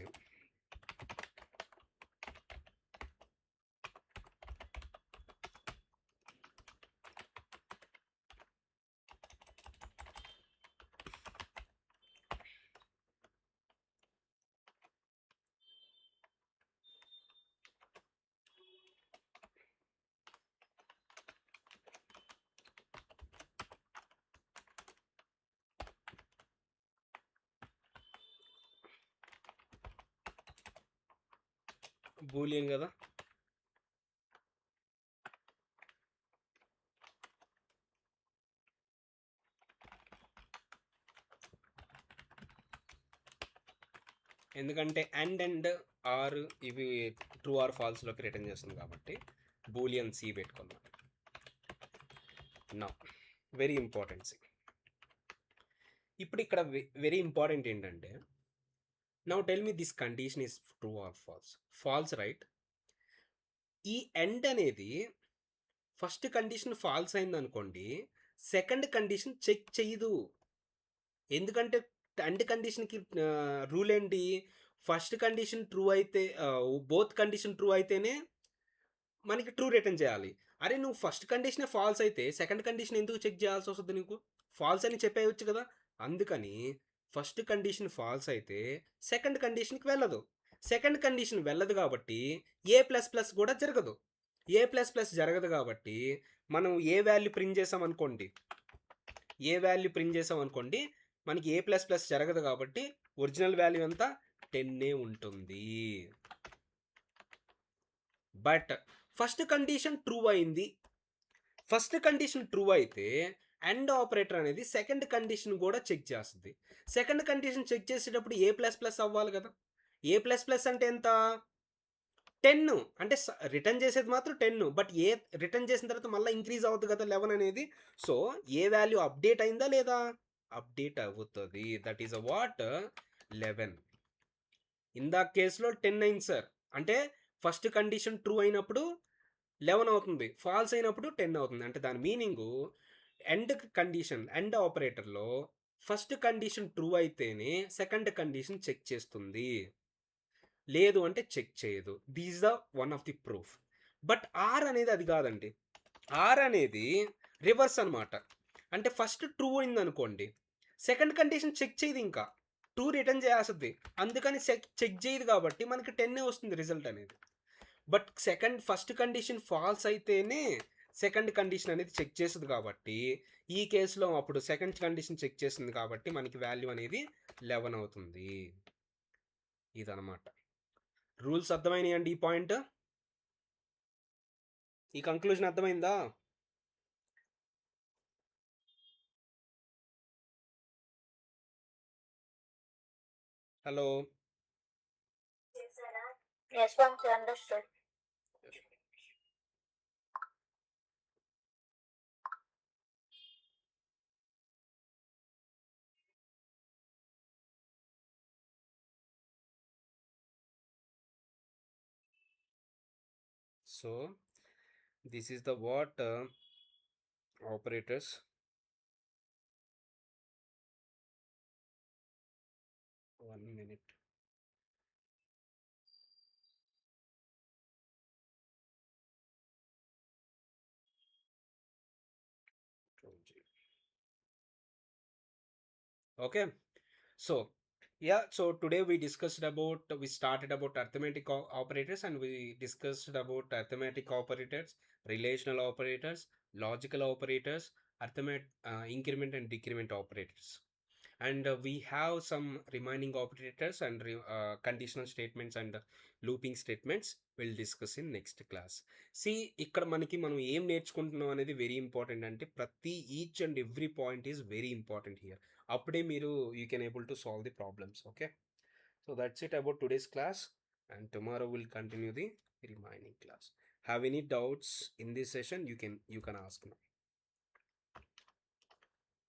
బూలియన్ కదా, ఎందుకంటే అండ్ ఆర్ ఇవి ట్రూ ఆర్ ఫాల్స్లోకి రిటర్న్ చేస్తుంది కాబట్టి బూలియన్ సి పెట్టుకుందాం. నా వెరీ ఇంపార్టెంట్ సి. ఇప్పుడు ఇక్కడ వెరీ ఇంపార్టెంట్ ఏంటంటే, now tell me this condition is true or false. False, right? ఈ ఎండ్ అనేది ఫస్ట్ కండిషన్ ఫాల్స్ అయింది అనుకోండి, సెకండ్ కండిషన్ చెక్ చేయదు. ఎందుకంటే అండ్ కండిషన్కి రూల్ ఏంటి? ఫస్ట్ కండిషన్ ట్రూ అయితే, బోత్ కండిషన్ ట్రూ అయితేనే మనకి ట్రూ రిటర్న్ చేయాలి. అరే నువ్వు ఫస్ట్ కండిషనే ఫాల్స్ అయితే సెకండ్ కండిషన్ ఎందుకు చెక్ చేయాల్సి వస్తుంది? నీకు ఫాల్స్ అని చెప్పేయచ్చు కదా. అందుకని ఫస్ట్ కండిషన్ ఫాల్స్ అయితే సెకండ్ కండిషన్కి వెళ్ళదు. సెకండ్ కండిషన్ వెళ్ళదు కాబట్టి ఏ ప్లస్ ప్లస్ కూడా జరగదు. ఏ ప్లస్ ప్లస్ జరగదు కాబట్టి మనం ఏ వాల్యూ ప్రింట్ చేసాం అనుకోండి, మనకి ఏ ప్లస్ ప్లస్ జరగదు కాబట్టి ఒరిజినల్ వాల్యూ అంతా 10 ఉంటుంది. బట్ ఫస్ట్ కండిషన్ ట్రూ అయింది. ఫస్ట్ కండిషన్ ట్రూ అయితే అండ్ ఆపరేటర్ అనేది సెకండ్ కండిషన్ కూడా చెక్ చేస్తుంది. సెకండ్ కండిషన్ చెక్ చేసేటప్పుడు ఏ ప్లస్ ప్లస్ అవ్వాలి కదా. ఏ ప్లస్ ప్లస్ అంటే ఎంత? 10. అంటే రిటర్న్ చేసేది మాత్రం 10, బట్ ఏ రిటర్న్ చేసిన తర్వాత మళ్ళీ ఇంక్రీజ్ అవుతుంది కదా 11 అనేది. సో ఏ వాల్యూ అప్డేట్ అయిందా లేదా? అప్డేట్ అవుతుంది. That is a what? 11. ఇందా కేసులో 10 అయింది సార్. అంటే ఫస్ట్ కండిషన్ ట్రూ అయినప్పుడు 11 అవుతుంది, ఫాల్స్ అయినప్పుడు 10 అవుతుంది. అంటే దాని మీనింగు ఎండ్ కండిషన్, ఎండ్ ఆపరేటర్లో ఫస్ట్ కండిషన్ ట్రూ అయితేనే సెకండ్ కండిషన్ చెక్ చేస్తుంది, లేదు అంటే చెక్ చేయదు. This the one of the proof. But or అనేది అది కాదండి. ఆర్ అనేది రివర్స్ అనమాట. అంటే ఫస్ట్ ట్రూ అయింది అనుకోండి, సెకండ్ కండిషన్ చెక్ చేయదు, ఇంకా ట్రూ రిటర్న్ చేస్తుంది. అందుకని చెక్ చేయదు కాబట్టి మనకి 10 వస్తుంది రిజల్ట్ అనేది. బట్ ఫస్ట్ కండిషన్ ఫాల్స్ అయితేనే సెకండ్ కండిషన్ అనేది చెక్ చేస్తుంది కాబట్టి ఈ కేసులో అప్పుడు సెకండ్ కండిషన్ చెక్ చేస్తుంది కాబట్టి మనకి వాల్యూ అనేది 11 అవుతుంది. ఇదనమాట రూల్స్. అర్థమైనాయండి? ఈ పాయింట్, ఈ కంక్లూజన్ అర్థమైందా? Hello. Yes, once understood. So this is the what operators. One minute. Okay, so yeah, so today we started about arithmetic operators, and we discussed about arithmetic operators, relational operators, logical operators, increment and decrement operators. And we have some remaining operators and conditional statements and looping statements we'll discuss in next class. See, ఇక్కడ మనకి మనం ఏం నేర్చుకుంటున్నాం అనేది వెరీ ఇంపార్టెంట్. అంటే ప్రతి each and every point is very important here. అప్పుడే మీరు you can able to solve the problems. Okay, so that's it about today's class, and tomorrow we'll continue the remaining class. Have any doubts in this session, you can ask now.